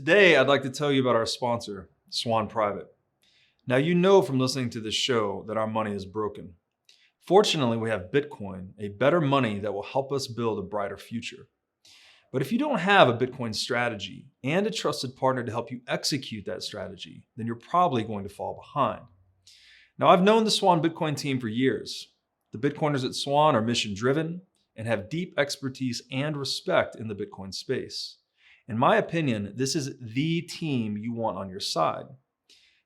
Today, I'd like to tell you about our sponsor, Swan Private. Now, you know from listening to this show that our money is broken. Fortunately, we have Bitcoin, a better money that will help us build a brighter future. But if you don't have a Bitcoin strategy and a trusted partner to help you execute that strategy, then you're probably going to fall behind. Now, I've known the Swan Bitcoin team for years. The Bitcoiners at Swan are mission-driven and have deep expertise and respect in the Bitcoin space. In my opinion, this is the team you want on your side.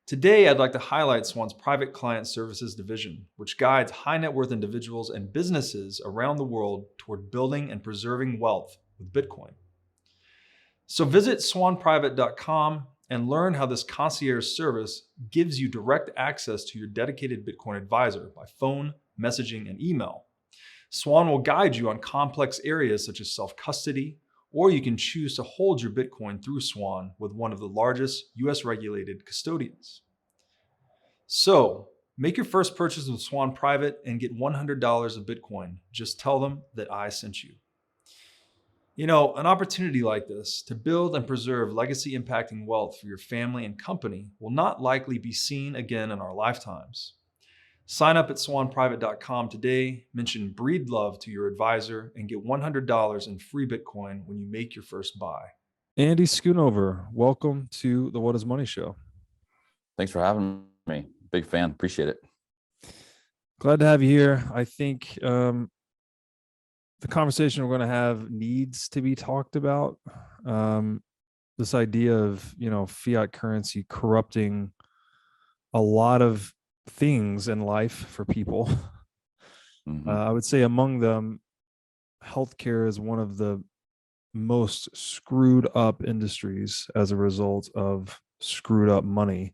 Today, I'd like to highlight Swan's Private Client Services division, which guides high net worth individuals and businesses around the world toward building and preserving wealth with Bitcoin. So visit swanprivate.com and learn how this concierge service gives you direct access to your dedicated Bitcoin advisor by phone, messaging, and email. Swan will guide you on complex areas such as self-custody, or you can choose to hold your Bitcoin through Swan with one of the largest US-regulated custodians. So, make your first purchase with Swan Private and get $100 of Bitcoin. Just tell them that I sent you. You know, an opportunity like this to build and preserve legacy impacting wealth for your family and company will not likely be seen again in our lifetimes. Sign up at swanprivate.com today, mention Breed Love to your advisor, and get $100 in free Bitcoin when you make your first buy. Andy Schoonover, welcome to the What is Money Show. Thanks for having me. Big fan. Appreciate it. Glad to have you here. I think the conversation we're going to have needs to be talked about. This idea of, fiat currency corrupting a lot of things in life for people. Mm-hmm. I would say among them, healthcare is one of the most screwed up industries as a result of screwed up money.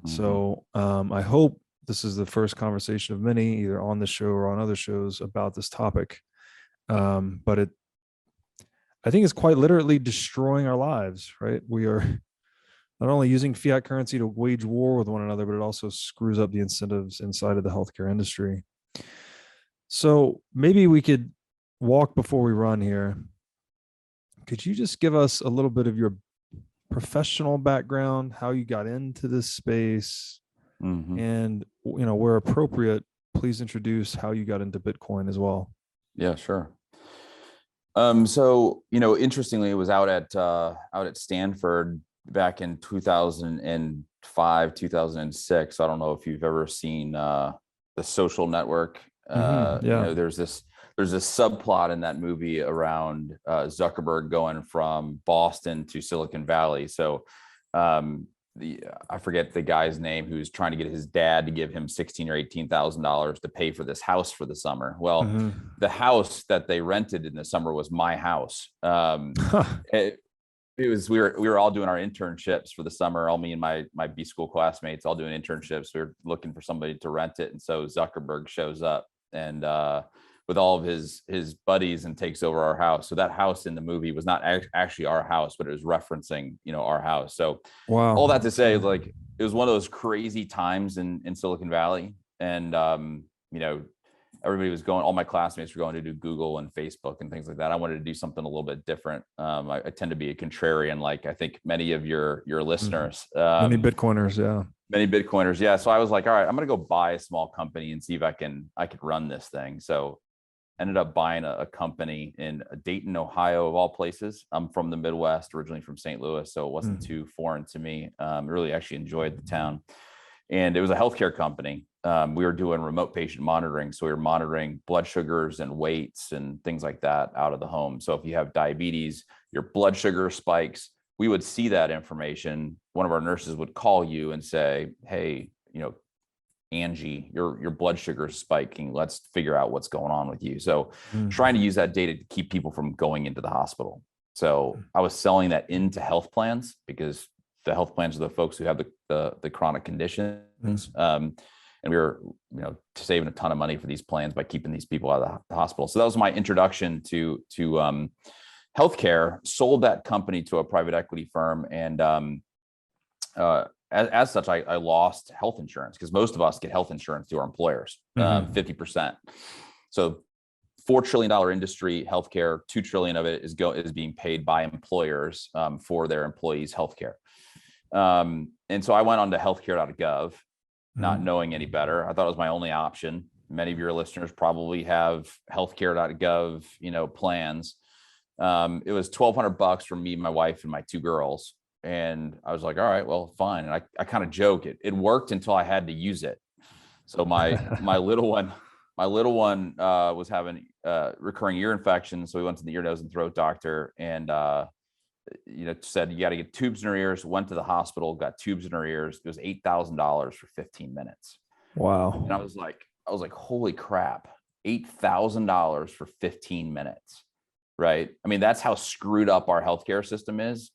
Mm-hmm. So I hope this is the first conversation of many, either on the show or on other shows, about this topic. But I think it's quite literally destroying our lives, right? We are not only using fiat currency to wage war with one another, but it also screws up the incentives inside of the healthcare industry. So maybe we could walk before we run here. Could you just give us a little bit of your professional background, how you got into this space, mm-hmm. and, where appropriate, please introduce how you got into Bitcoin as well. Yeah, sure. So, interestingly, it was out at Stanford back in 2005, 2006. I don't know if you've ever seen The Social Network. Yeah. There's this subplot in that movie around Zuckerberg going from Boston to Silicon Valley. So I forget the guy's name who's trying to get his dad to give him $16,000 or $18,000 to pay for this house for the summer. Well, the house that they rented in the summer was my house. It was we were all doing our internships for the summer. All me and my B school classmates all doing internships. We were looking for somebody to rent it, and so Zuckerberg shows up and with all of his buddies and takes over our house. So that house in the movie was not actually our house, but it was referencing our house. So wow. All that to say, like, it was one of those crazy times in Silicon Valley, and everybody was going. All my classmates were going to do Google and Facebook and things like that. I wanted to do something a little bit different. I tend to be a contrarian, like I think many of your listeners. Many Bitcoiners, yeah. Many Bitcoiners, yeah. So I was like, all right, I'm going to go buy a small company and see if I could run this thing. So ended up buying a company in Dayton, Ohio, of all places. I'm from the Midwest, originally from St. Louis, so it wasn't too foreign to me. Really actually enjoyed the town. And it was a healthcare company. We were doing remote patient monitoring. So we were monitoring blood sugars and weights and things like that out of the home. So if you have diabetes, your blood sugar spikes, we would see that information. One of our nurses would call you and say, hey, Angie, your blood sugar is spiking. Let's figure out what's going on with you. So trying to use that data to keep people from going into the hospital. So I was selling that into health plans because the health plans are the folks who have the chronic conditions. And we were, saving a ton of money for these plans by keeping these people out of the hospital. So that was my introduction to healthcare. Sold that company to a private equity firm, and as such, I lost health insurance because most of us get health insurance through our employers, 50%. So $4 trillion industry, healthcare. 2 trillion of it is being paid by employers for their employees' healthcare. And so I went on to healthcare.gov, not knowing any better. I thought it was my only option. Many of your listeners probably have healthcare.gov, plans. It was $1,200 for me, my wife, and my 2 girls. And I was like, all right, well, fine. And I kind of joke it worked until I had to use it. So my little one was having recurring ear infection. So we went to the ear, nose, and throat doctor, and said you got to get tubes in her ears. Went to the hospital, got tubes in her ears. It was $8,000 for 15 minutes. Wow. And I was like, holy crap, $8,000 for 15 minutes, right? I mean, that's how screwed up our healthcare system is.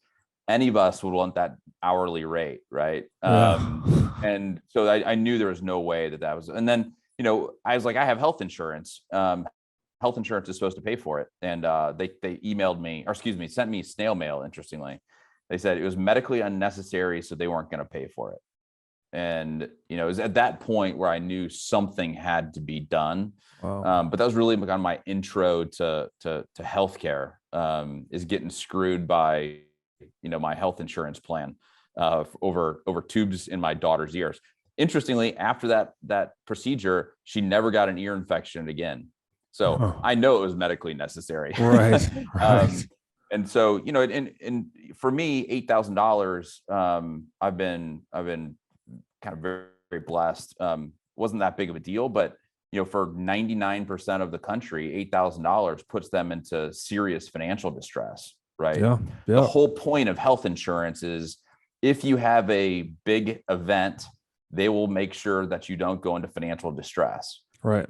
Any of us would want that hourly rate, right? Yeah. And so I knew there was no way that was. And then, I was like, I have health insurance. Health insurance is supposed to pay for it. And they emailed me, sent me snail mail. Interestingly, they said it was medically unnecessary, so they weren't going to pay for it. And, it was at that point where I knew something had to be done. Wow. But that was really kind of my intro to healthcare, is getting screwed by, my health insurance plan over tubes in my daughter's ears. Interestingly, after that procedure, she never got an ear infection again. So I know it was medically necessary. Right. And so, and for me, $8,000, I've been kind of very, very blessed. Wasn't that big of a deal, but for 99% of the country, $8,000 puts them into serious financial distress, right? Yeah. The whole point of health insurance is if you have a big event, they will make sure that you don't go into financial distress. Right.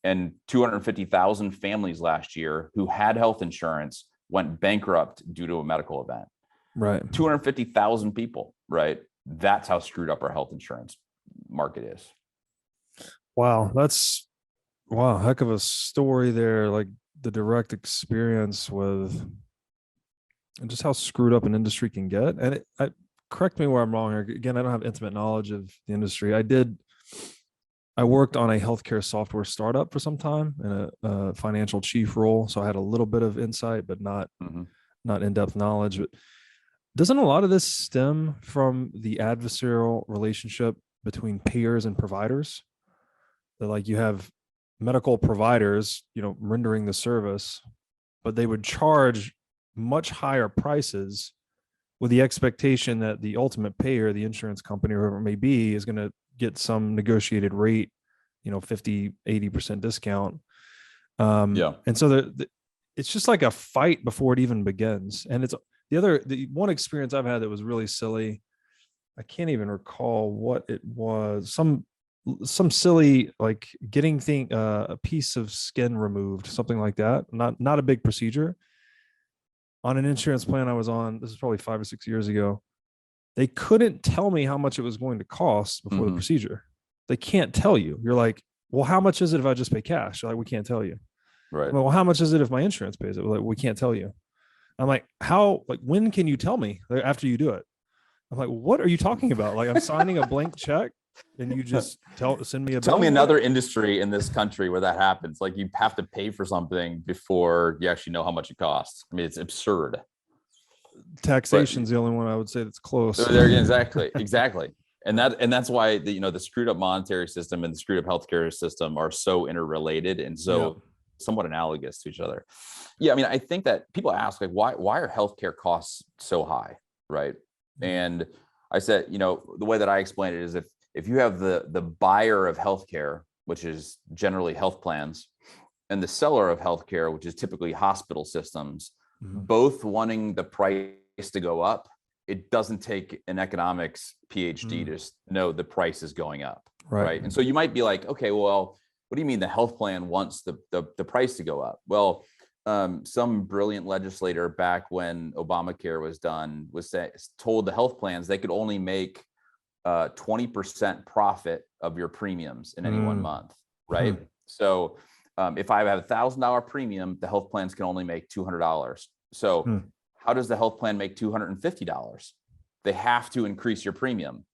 And 250,000 families last year who had health insurance went bankrupt due to a medical event. Right. 250,000 people, right? That's how screwed up our health insurance market is. Wow. Heck of a story there. Like the direct experience with just how screwed up an industry can get. And correct me where I'm wrong here. Again, I don't have intimate knowledge of the industry. I worked on a healthcare software startup for some time in a financial chief role. So I had a little bit of insight, but not in-depth knowledge. But doesn't a lot of this stem from the adversarial relationship between payers and providers? That like you have medical providers, rendering the service, but they would charge much higher prices with the expectation that the ultimate payer, the insurance company or whoever it may be, is going to get some negotiated rate, 50, 80% discount. And so it's just like a fight before it even begins. And it's the one experience I've had that was really silly. I can't even recall what it was. Some silly, like getting a piece of skin removed, something like that. Not a big procedure. On an insurance plan I was on, this is probably 5 or 6 years ago. They couldn't tell me how much it was going to cost before the procedure. They can't tell you. You're like, well, how much is it if I just pay cash? They're like, we can't tell you. Right. Well, how much is it if my insurance pays it? Like, we can't tell you. I'm like, when can you tell me after you do it? I'm like, what are you talking about? Like, I'm signing a blank check and you just send me a bill? Tell me another industry in this country where that happens. Like you have to pay for something before you actually know how much it costs. I mean, it's absurd. Taxation's the only one I would say that's close. There, exactly. And that's why the screwed up monetary system and the screwed up healthcare system are so interrelated and so somewhat analogous to each other. Yeah, I mean, I think that people ask like, why are healthcare costs so high, right? And I said, the way that I explain it is if you have the buyer of healthcare, which is generally health plans, and the seller of healthcare, which is typically hospital systems, both wanting the price to go up, it doesn't take an economics PhD to know the price is going up, right? And so you might be like, okay, well, what do you mean the health plan wants the price to go up? Well, some brilliant legislator back when Obamacare was done told the health plans they could only make 20% profit of your premiums in any 1 month, right? So if I have $1,000 premium, the health plans can only make $200. So how does the health plan make $250? They have to increase your premium,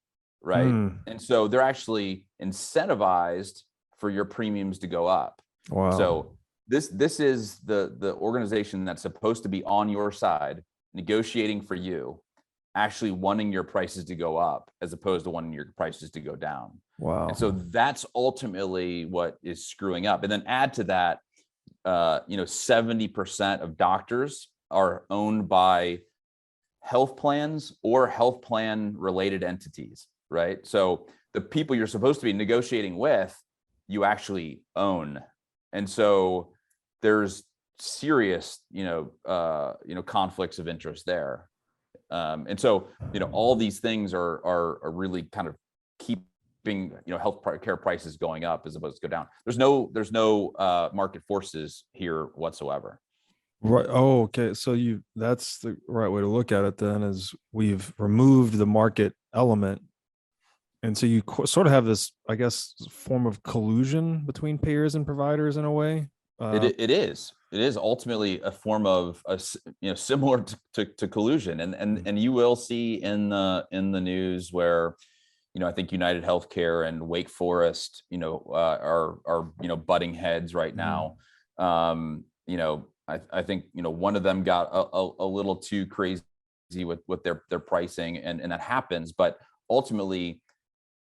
right? And so they're actually incentivized for your premiums to go up. Wow. So This is the organization that's supposed to be on your side, negotiating for you, actually wanting your prices to go up as opposed to wanting your prices to go down. Wow. And so that's ultimately what is screwing up. And then add to that, 70% of doctors are owned by health plans or health plan related entities, right? So the people you're supposed to be negotiating with, you actually own. And so there's serious, conflicts of interest there. And so, all these things are really kind of keeping, health care prices going up as opposed to go down. There's no market forces here whatsoever. Right. Oh, okay. So that's the right way to look at it then, is we've removed the market element. And so you sort of have this, I guess, form of collusion between payers and providers in a way. It is ultimately a form of similar to collusion, and you will see in the news where I think United Healthcare and Wake Forest are butting heads right now. I think one of them got a little too crazy with their pricing, and that happens, but ultimately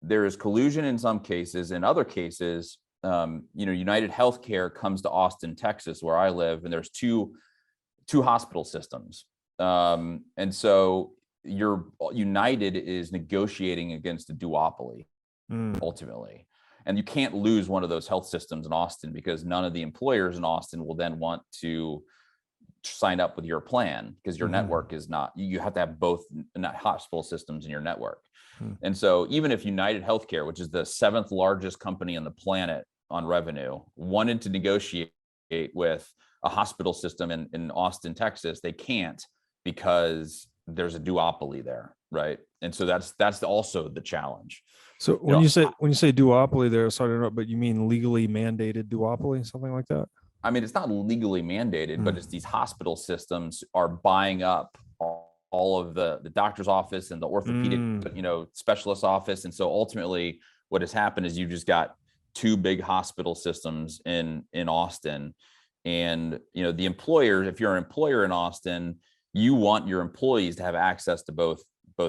there is collusion in some cases. In other cases, United Healthcare comes to Austin, Texas, where I live, and there's two hospital systems. And so United is negotiating against a duopoly ultimately. And you can't lose one of those health systems in Austin, because none of the employers in Austin will then want to sign up with your plan, because your network is not, you have to have both hospital systems in your network. And so even if United Healthcare, which is the 7th largest company on the planet on revenue, wanted to negotiate with a hospital system in Austin, Texas, they can't, because there's a duopoly there, right? And so that's also the challenge. So when you say duopoly there, sorry to interrupt, but you mean legally mandated duopoly, something like that? I mean, it's not legally mandated, but it's these hospital systems are buying up all of the doctor's office and the orthopedic, specialist office. And so ultimately what has happened is you've just got 2 big hospital systems in Austin. And, the employers, if you're an employer in Austin, you want your employees to have access to both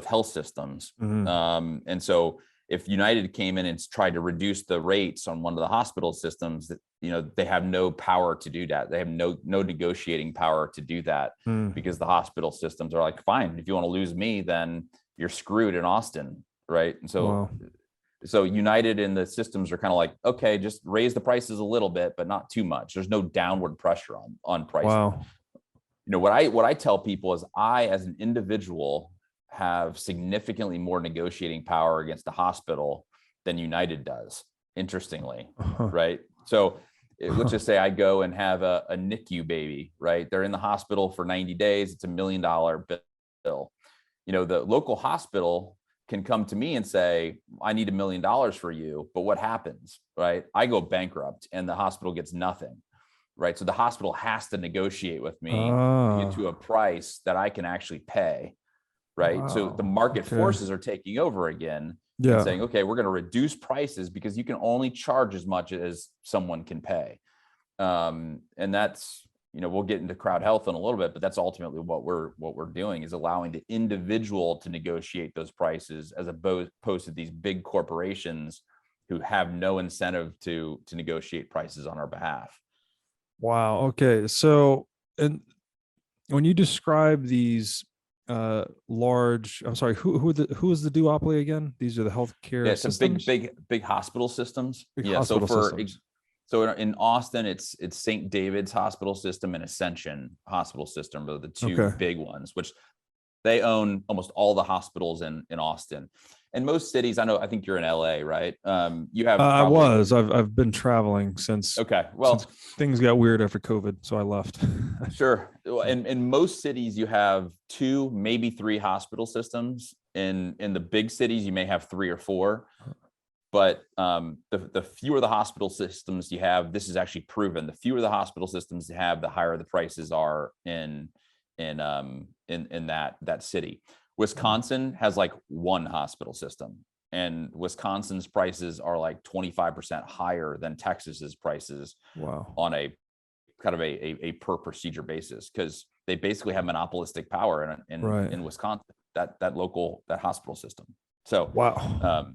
health systems. And so if United came in and tried to reduce the rates on one of the hospital systems, they have no power to do that. They have no negotiating power to do that, because the hospital systems are like, fine, if you want to lose me, then you're screwed in Austin, right? And so, so United and the systems are kind of like, okay, just raise the prices a little bit, but not too much. There's no downward pressure on pricing. Wow. What I tell people is, I, as an individual, have significantly more negotiating power against the hospital than United does, interestingly, right? So let's just say I go and have a NICU baby, right? They're in the hospital for 90 days. It's $1 million bill. The local hospital can come to me and say, I need $1 million for you. But what happens, right? I go bankrupt and the hospital gets nothing, right? So the hospital has to negotiate with me to get to a price that I can actually pay. Right. Wow. So the market forces are taking over again and saying, okay, we're going to reduce prices because you can only charge as much as someone can pay. And that's, we'll get into CrowdHealth in a little bit, but that's ultimately what we're doing, is allowing the individual to negotiate those prices, as opposed to these big corporations who have no incentive to negotiate prices on our behalf. Wow. Okay. So, and when you describe these large, I'm sorry, who is the duopoly again? These are the healthcare systems? big hospital systems. Hospital systems. So in Austin, it's St. David's hospital system and Ascension hospital system are the 2 big ones, which they own almost all the hospitals in Austin. And most cities, I think you're in LA, right? You have I've been traveling since since things got weird after COVID, so I left. Sure. In most cities, you have 2, maybe 3 hospital systems. In the big cities, you may have 3 or 4. But the fewer the hospital systems you have, this is actually proven. The fewer the hospital systems you have, the higher the prices are in that city. Wisconsin has like 1 hospital system, and Wisconsin's prices are like 25% higher than Texas's prices on a kind of a per procedure basis, because they basically have monopolistic power in Wisconsin, that hospital system. So wow.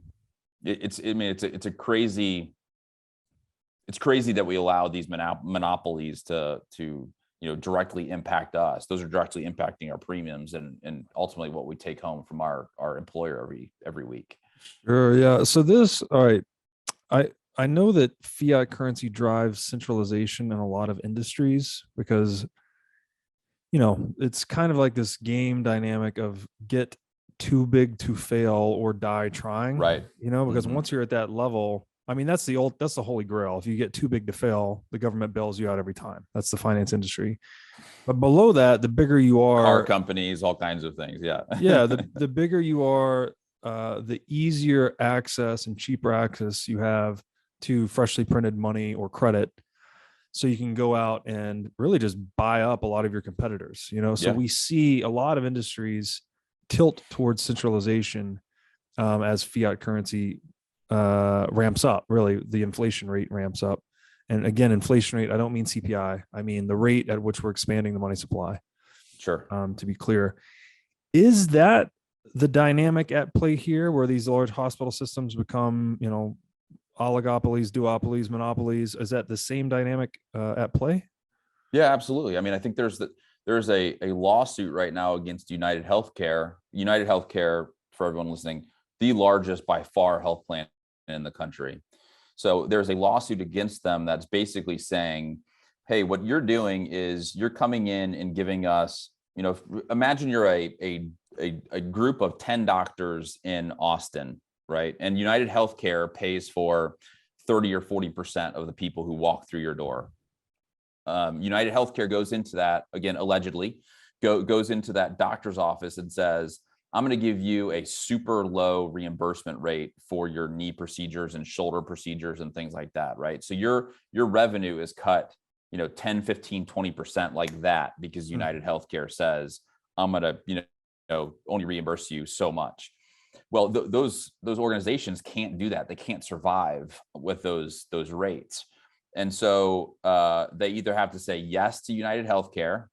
it's crazy that we allow these monopolies to directly impact us. Those are directly impacting our premiums and ultimately what we take home from our employer every week. Sure. Yeah. So all right. I know that fiat currency drives centralization in a lot of industries because, it's kind of like this game dynamic of get too big to fail or die trying. Right. Because once you're at that level, I mean, that's the holy grail. If you get too big to fail, the government bails you out every time. That's the finance industry. But below that, the bigger you are, car companies, all kinds of things. Yeah. Yeah. The bigger you are, the easier access and cheaper access you have to freshly printed money or credit. So you can go out and really just buy up a lot of your competitors, So we see a lot of industries tilt towards centralization as fiat currency ramps up, really the inflation rate ramps up. And again, inflation rate, I don't mean CPI. I mean the rate at which we're expanding the money supply. Sure. To be clear, is that the dynamic at play here where these large hospital systems become, oligopolies, duopolies, monopolies? Is that the same dynamic at play? Yeah, absolutely. I mean, I think there's a lawsuit right now against United Healthcare. United Healthcare, for everyone listening, the largest by far health plan in the country. So there's a lawsuit against them that's basically saying, hey, what you're doing is you're coming in and giving us, imagine you're a group of 10 doctors in Austin, right? And United Healthcare pays for 30 or 40% of the people who walk through your door. United Healthcare goes into that, again, allegedly, goes into that doctor's office and says, I'm going to give you a super low reimbursement rate for your knee procedures and shoulder procedures and things like that, right? So your revenue is cut, 10, 15, 20% like that, because United Healthcare says, I'm going to, only reimburse you so much. Well, those organizations can't do that. They can't survive with those rates. And so they either have to say yes to United Healthcare,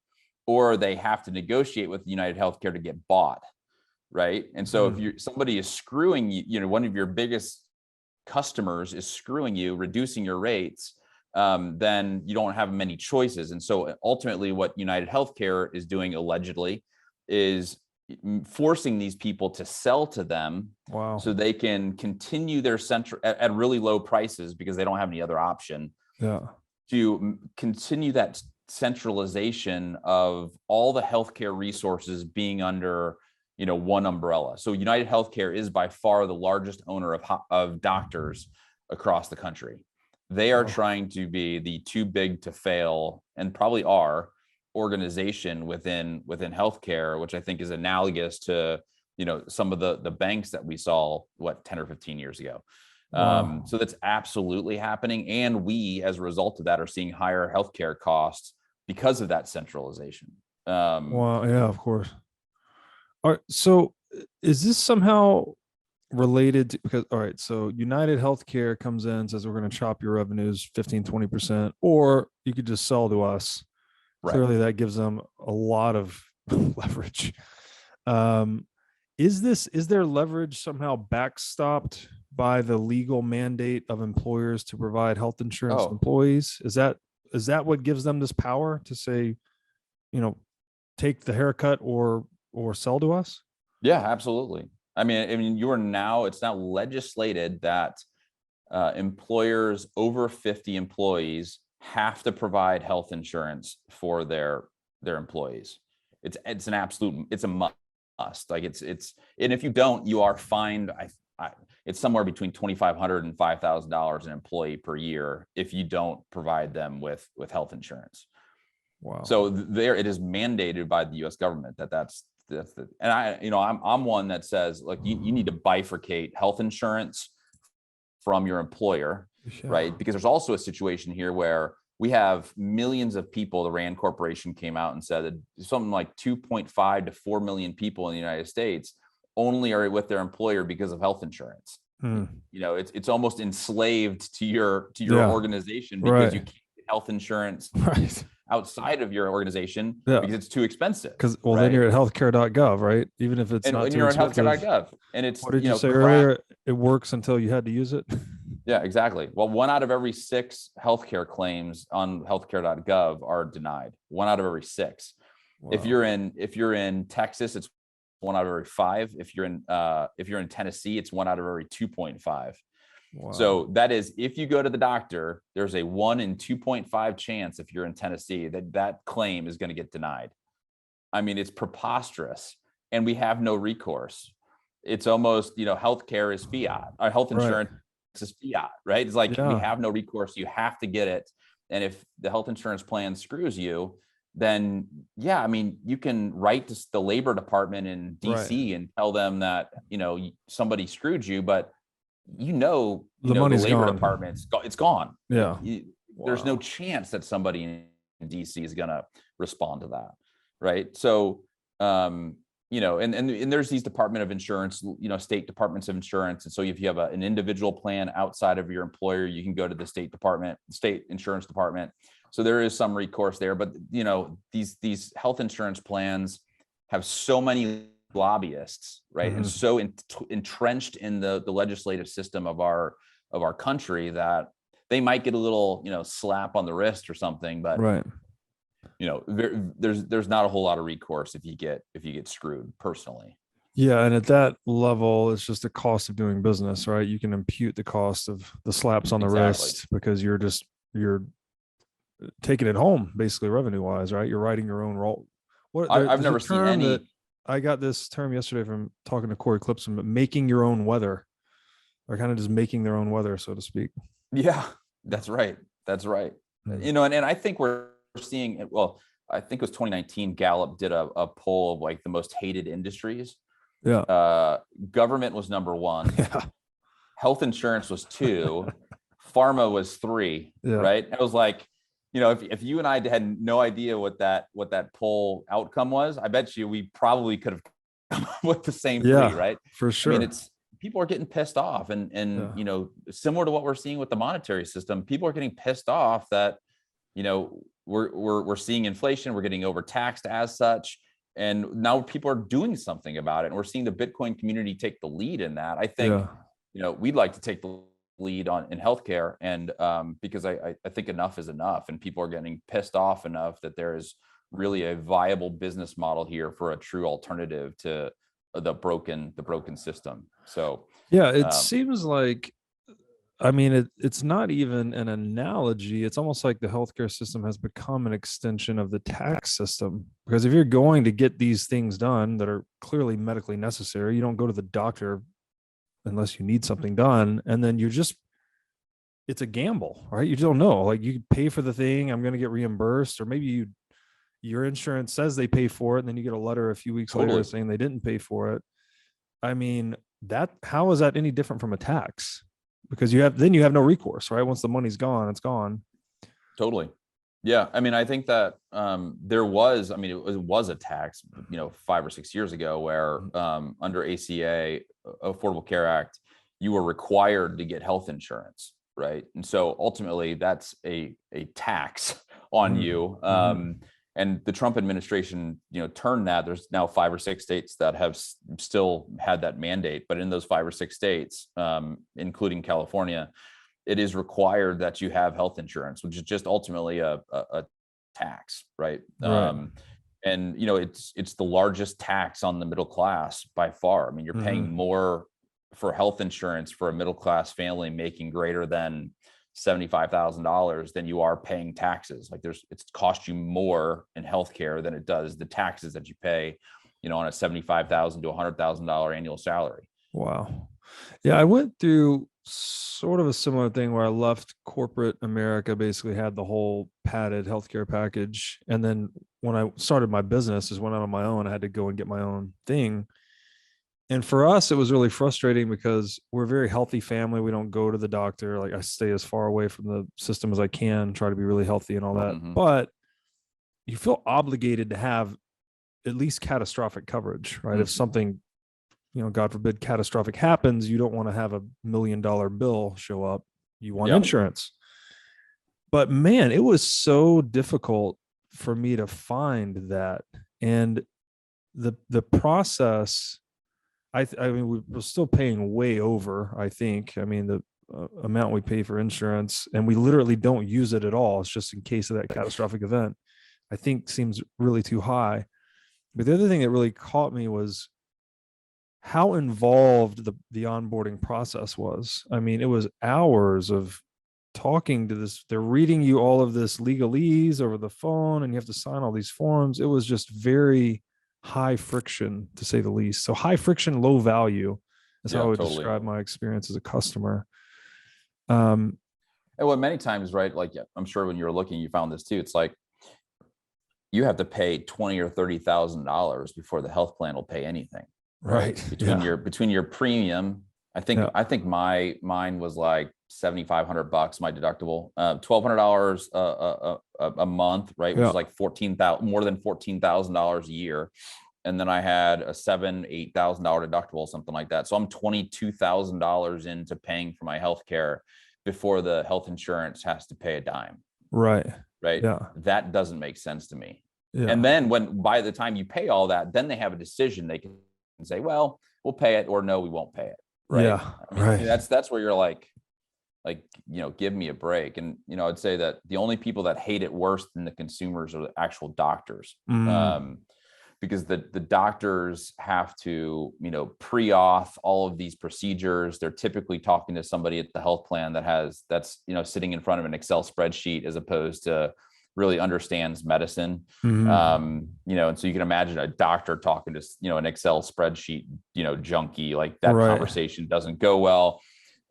or they have to negotiate with United Healthcare to get bought, right? And so if somebody is screwing you, one of your biggest customers is screwing you, reducing your rates, then you don't have many choices. And so ultimately what United Healthcare is doing allegedly is forcing these people to sell to them. Wow. So they can continue their at really low prices because they don't have any other option. Yeah. To continue that centralization of all the healthcare resources being under, one umbrella. So United Healthcare is by far the largest owner of doctors across the country. They are trying to be the too big to fail, and probably are, organization within healthcare, which I think is analogous to, some of the banks that we saw 10 or 15 years ago. Wow. So that's absolutely happening. And we, as a result of that, are seeing higher healthcare costs because of that centralization. Well, yeah, of course. All right. So is this somehow related to, because, all right, so United Healthcare comes in and says, we're going to chop your revenues 15, 20%, or you could just sell to us. Right. Clearly that gives them a lot of leverage. Is there leverage somehow backstopped by the legal mandate of employers to provide health insurance to employees? Is that what gives them this power to say, take the haircut or sell to us? Yeah, absolutely. I mean, it's now legislated that employers over 50 employees have to provide health insurance for their employees. It's an absolute, it's a must. Like it's, and if you don't, you are fined. It's somewhere between $2,500 and $5,000 an employee per year if you don't provide them with health insurance. Wow. So it is mandated by the U.S. government that's and I'm one that says, like, you need to bifurcate health insurance from your employer, right? Because there's also a situation here where we have millions of people. The Rand Corporation came out and said that something like 2.5 to 4 million people in the United States only are with their employer because of health insurance. It's almost enslaved to your organization because you can't get health insurance Right. outside of your organization Yeah. because it's too expensive. Because then right? you're at healthcare.gov, right? Even if it's And not when too you're on expensive. healthcare.gov, and it's, What did you say crap. earlier? It works until you had to use it. Yeah, exactly. Well, 1 out of every 6 healthcare claims on healthcare.gov are denied. 1 out of every 6. If you're in Texas, it's 1 out of every 5. If you're in Tennessee, it's 1 out of every 2.5. Wow. So that is, if you go to the doctor, there's a 1 in 2.5 chance, if you're in Tennessee, that claim is going to get denied. I mean, it's preposterous, and we have no recourse. It's almost, healthcare is fiat. Our health insurance is fiat, right? It's like, we have no recourse. You have to get it. And if the health insurance plan screws you, then yeah, I mean, you can write to the labor department in DC and tell them that, somebody screwed you, but the money's labor gone. Department's it's gone. Yeah. There's no chance that somebody in DC is going to respond to that. Right. So, and there's these Department of Insurance, state departments of insurance. And so if you have an individual plan outside of your employer, you can go to the state insurance department. So there is some recourse there, but these health insurance plans have so many lobbyists, right? And so entrenched in the legislative system of our country that they might get a little, slap on the wrist or something, but there's not a whole lot of recourse if you get screwed personally. Yeah. And at that level, it's just the cost of doing business, right? You can impute the cost of the slaps on the wrist because you're taking it home, basically revenue wise, right? You're writing your own role. I've never seen any. I got this term yesterday from talking to Corey Clipson, but making your own weather, or kind of just making their own weather, so to speak. Yeah, that's right. And I think we're seeing it. Well, I think it was 2019. Gallup did a poll of like the most hated industries. Yeah. Government was number 1. Yeah. Health insurance was 2. Pharma was 3. Yeah. Right. I was like, if you and I had no idea what that poll outcome was, I bet you we probably could have come up with the same 3, right? For sure. I mean, people are getting pissed off, and similar to what we're seeing with the monetary system, people are getting pissed off that, we're seeing inflation, we're getting overtaxed as such, and now people are doing something about it, and we're seeing the Bitcoin community take the lead in that. I think, we'd like to take the lead in healthcare, and because I think enough is enough, and people are getting pissed off enough that there is really a viable business model here for a true alternative to the broken system. So it seems like, I mean, it's not even an analogy. It's almost like the healthcare system has become an extension of the tax system, because if you're going to get these things done that are clearly medically necessary, you don't go to the doctor unless you need something done. And then it's a gamble, right? You don't know, like, you pay for the thing, I'm going to get reimbursed, or maybe your insurance says they pay for it, and then you get a letter a few weeks later saying they didn't pay for it. I mean, how is that any different from a tax? Because you have no recourse, right? Once the money's gone, it's gone. Totally. Yeah. I mean, I think that it was a tax, 5 or 6 years ago, where under ACA, Affordable Care Act, you were required to get health insurance, right? And so ultimately that's a tax on you. And the Trump administration, turned that. There's now 5 or 6 states that have still had that mandate, but in those 5 or 6 states, including California, it is required that you have health insurance, which is just ultimately a tax, right? And it's the largest tax on the middle class by far. I mean, you're paying more for health insurance for a middle class family making greater than $75,000 than you are paying taxes. Like, it's cost you more in healthcare than it does the taxes that you pay, on a $75,000 to $100,000 annual salary. Wow. Yeah, I went through sort of a similar thing where I left corporate America, basically had the whole padded healthcare package. And then when I started my business, just went out on my own, I had to go and get my own thing. And for us, it was really frustrating because we're a very healthy family. We don't go to the doctor. Like, I stay as far away from the system as I can, try to be really healthy and all that. But you feel obligated to have at least catastrophic coverage, right? If something, God forbid, catastrophic happens, you don't want to have $1 million bill show up. You want insurance. But man, it was so difficult for me to find that. And the process, I mean, we're still paying way over, I think. I mean, the amount we pay for insurance, and we literally don't use it at all. It's just in case of that catastrophic event, I think seems really too high. But the other thing that really caught me was how involved the onboarding process was. I mean, it was hours of talking to this. They're reading you all of this legalese over the phone, and you have to sign all these forms. It was just very high friction, to say the least. So high friction, low value is how I would describe my experience as a customer. And what many times, right? Like, I'm sure when you were looking, you found this too. It's like you have to pay $20,000 or $30,000 before the health plan will pay anything. Right. Between your premium, I think mine was like $7,500, my deductible, $1,200 a month, right? Which is like more than $14,000 a year. And then I had a $8,000 deductible, something like that. So I'm $22,000 into paying for my healthcare before the health insurance has to pay a dime. Right. Yeah. That doesn't make sense to me. Yeah. And then by the time you pay all that, then they have a decision. They can say, well, we'll pay it, or no, we won't pay it. Right. Yeah. I mean, right. That's where you're like, give me a break. And, I'd say that the only people that hate it worse than the consumers are the actual doctors. Because the doctors have to, pre-auth all of these procedures. They're typically talking to somebody at the health plan that's sitting in front of an Excel spreadsheet, as opposed to really understands medicine. And so you can imagine a doctor talking to, an Excel spreadsheet, junkie, like that conversation doesn't go well.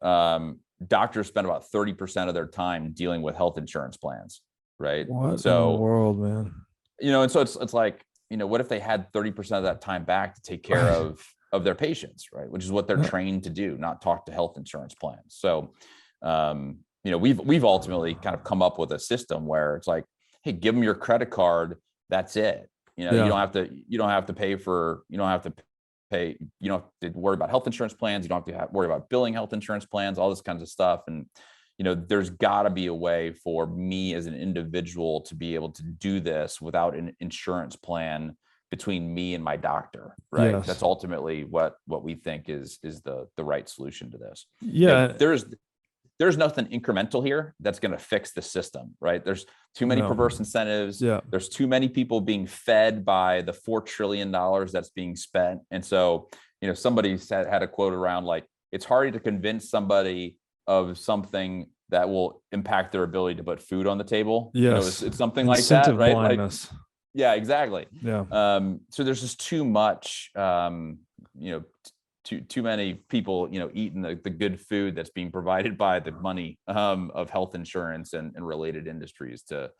Doctors spend about 30% of their time dealing with health insurance plans. Right. What in the world, man? And so it's like, what if they had 30% of that time back to take care of their patients, right? Which is what they're trained to do, not talk to health insurance plans. So, we've ultimately kind of come up with a system where it's like, hey, give them your credit card. That's it. You don't have to pay, you don't have to worry about health insurance plans. You don't have to worry about billing health insurance plans, all this kinds of stuff. And, there's got to be a way for me as an individual to be able to do this without an insurance plan between me and my doctor, right? Yes. That's ultimately what we think is the right solution to this. Yeah. There's nothing incremental here that's going to fix the system, right? There's too many perverse incentives. Yeah. There's too many people being fed by the $4 trillion that's being spent. And so, somebody had a quote around like, it's hard to convince somebody of something that will impact their ability to put food on the table. Yes. It's something like that, right? Blindness. Like, yeah, exactly. Yeah. So there's just too much, too many people, eating the good food that's being provided by the money of health insurance and related industries to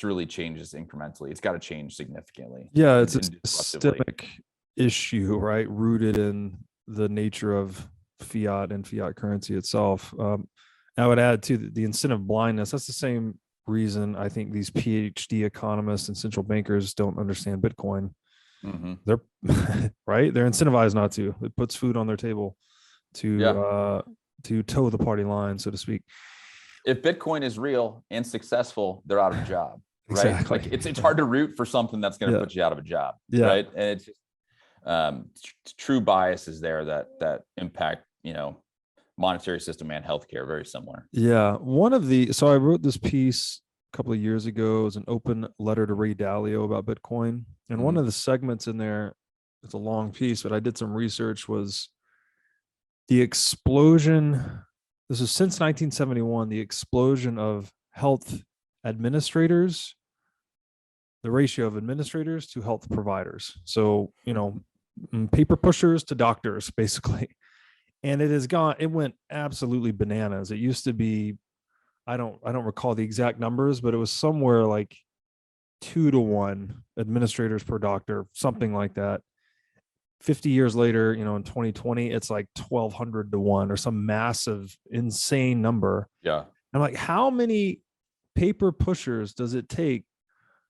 really change this incrementally. It's got to change significantly. Yeah, it's a systemic issue, right? Rooted in the nature of fiat and fiat currency itself. I would add to the incentive blindness. That's the same reason I think these PhD economists and central bankers don't understand Bitcoin. They're right. They're incentivized not to. It puts food on their table to toe the party line, so to speak. If Bitcoin is real and successful, they're out of a job. Right. Exactly. Like it's hard to root for something that's going to put you out of a job. Right. And it's just, true biases there that impact, monetary system and healthcare, very similar. Yeah. So I wrote this piece a couple of years ago. It was an open letter to Ray Dalio about Bitcoin. And one of the segments in there, it's a long piece, but I did some research, was the explosion. This is since 1971, the explosion of health administrators, the ratio of administrators to health providers. So, paper pushers to doctors, basically. And it went absolutely bananas. It used to be, I don't recall the exact numbers, but it was somewhere like 2-to-1 administrators per doctor, something like that. 50 years later, in 2020, it's like 1,200-to-1 or some massive, insane number. Yeah. I'm like, how many paper pushers does it take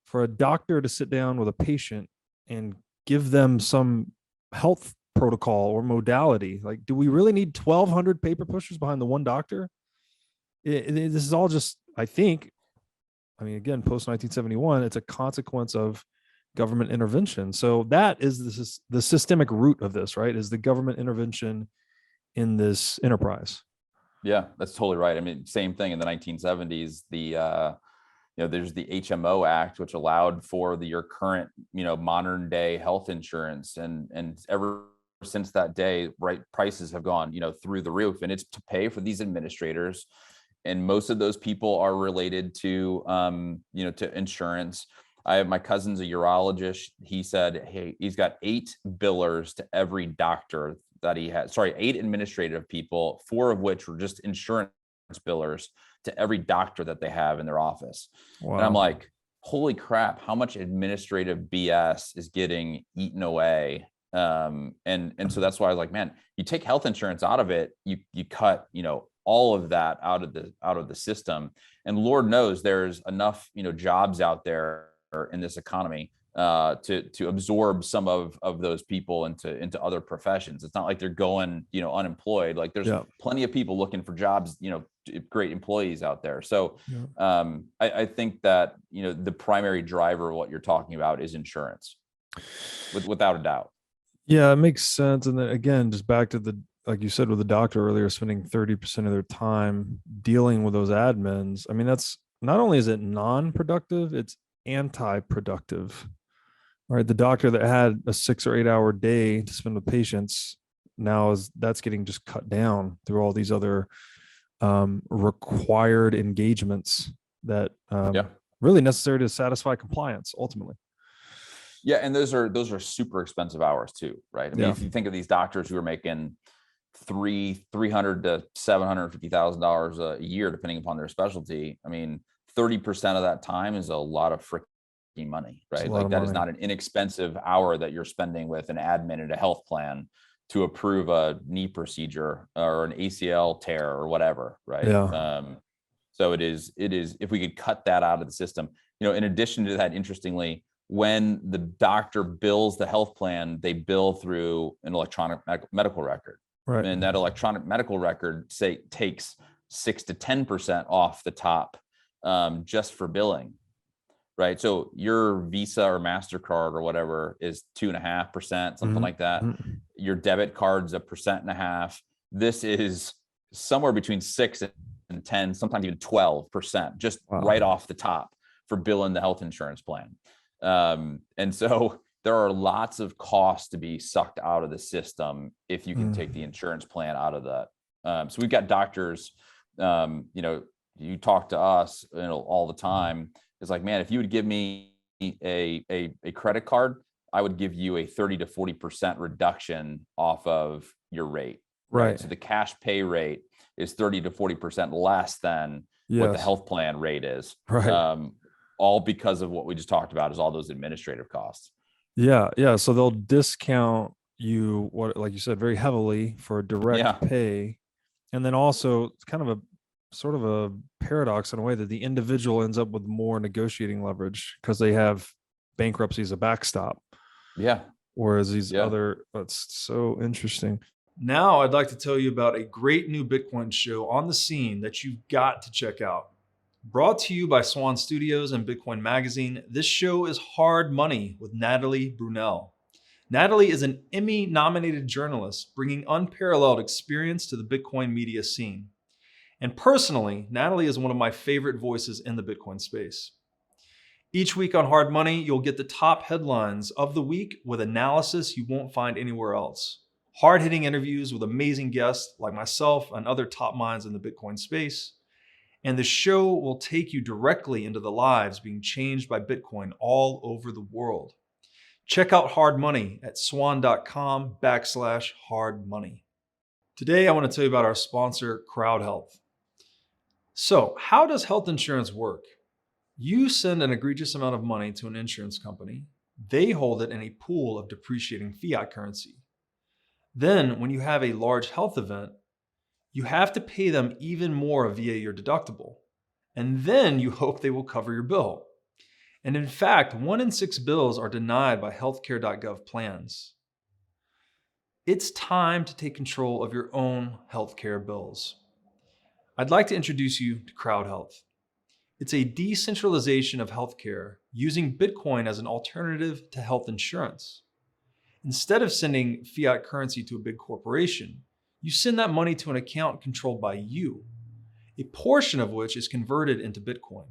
for a doctor to sit down with a patient and give them some health protocol or modality? Like, do we really need 1,200 paper pushers behind the one doctor? This is all just, I think, I mean, again, post 1971, it's a consequence of government intervention. So that is the systemic root of this, right? Is the government intervention in this enterprise. Yeah, that's totally right. I mean, same thing in the 1970s, there's the HMO Act, which allowed for your current, modern day health insurance. And ever since that day, right, prices have gone, through the roof, and it's to pay for these administrators. And most of those people are related to, to insurance. My cousin's a urologist. He said, hey, he's got 8 billers to every doctor that he has. Sorry, 8 administrative people, 4 of which were just insurance billers to every doctor that they have in their office. Wow. And I'm like, holy crap, how much administrative BS is getting eaten away? And so that's why I was like, man, you take health insurance out of it, you cut, all of that out of the system. And Lord knows there's enough, jobs out there in this economy to absorb some of those people into other professions. It's not like they're going, unemployed. Like there's plenty of people looking for jobs, great employees out there. So I think that, the primary driver of what you're talking about is insurance, without a doubt. Yeah, it makes sense. And then again, just back to like you said with the doctor earlier, spending 30% of their time dealing with those admins. I mean, that's not only is it non-productive, it's anti-productive. Right. The doctor that had a 6 or 8 hour day to spend with patients now that's getting just cut down through all these other required engagements that really necessary to satisfy compliance ultimately. Yeah, and those are super expensive hours too, right? I mean, if you think of these doctors who are making $300,000 to $750,000 a year, depending upon their specialty. I mean, 30% of that time is a lot of freaking money, right? Like that is not an inexpensive hour that you're spending with an admin at a health plan to approve a knee procedure or an ACL tear or whatever, right? Yeah. So it is, if we could cut that out of the system, in addition to that, interestingly, when the doctor bills the health plan, they bill through an electronic medical record. Right. And that electronic medical record takes 6 to 10% off the top just for billing, right? So your Visa or MasterCard or whatever is 2.5%, something like that. Your debit card's 1.5%. This is somewhere between 6 and 10, sometimes even 12%, just right off the top for billing the health insurance plan. And so there are lots of costs to be sucked out of the system if you can take the insurance plan out of that. So we've got doctors, you talk to us, all the time. It's like, man, if you would give me a credit card, I would give you a 30 to 40% reduction off of your rate. Right. So the cash pay rate is 30 to 40% less than what the health plan rate is. Right. All because of what we just talked about, is all those administrative costs. Yeah. Yeah. So they'll discount you, like you said, very heavily for direct pay. And then also it's kind of a sort of a paradox in a way that the individual ends up with more negotiating leverage because they have bankruptcy as a backstop. Yeah. Whereas these other, that's so interesting. Now I'd like to tell you about a great new Bitcoin show on the scene that you've got to check out. Brought to you by Swan Studios and Bitcoin Magazine, this show is Hard Money with Natalie Brunell. Natalie is an Emmy-nominated journalist bringing unparalleled experience to the Bitcoin media scene. And personally, Natalie is one of my favorite voices in the Bitcoin space. Each week on Hard Money, you'll get the top headlines of the week with analysis you won't find anywhere else. Hard-hitting interviews with amazing guests like myself and other top minds in the Bitcoin space. And the show will take you directly into the lives being changed by Bitcoin all over the world. Check out Hard Money at swan.com/hardmoney. Today, I want to tell you about our sponsor, CrowdHealth. So, how does health insurance work? You send an egregious amount of money to an insurance company. They hold it in a pool of depreciating fiat currency. Then, when you have a large health event, you have to pay them even more via your deductible. And then you hope they will cover your bill. And in fact, 1 in 6 bills are denied by healthcare.gov plans. It's time to take control of your own healthcare bills. I'd like to introduce you to CrowdHealth. It's a decentralization of healthcare using Bitcoin as an alternative to health insurance. Instead of sending fiat currency to a big corporation, you send that money to an account controlled by you, a portion of which is converted into Bitcoin.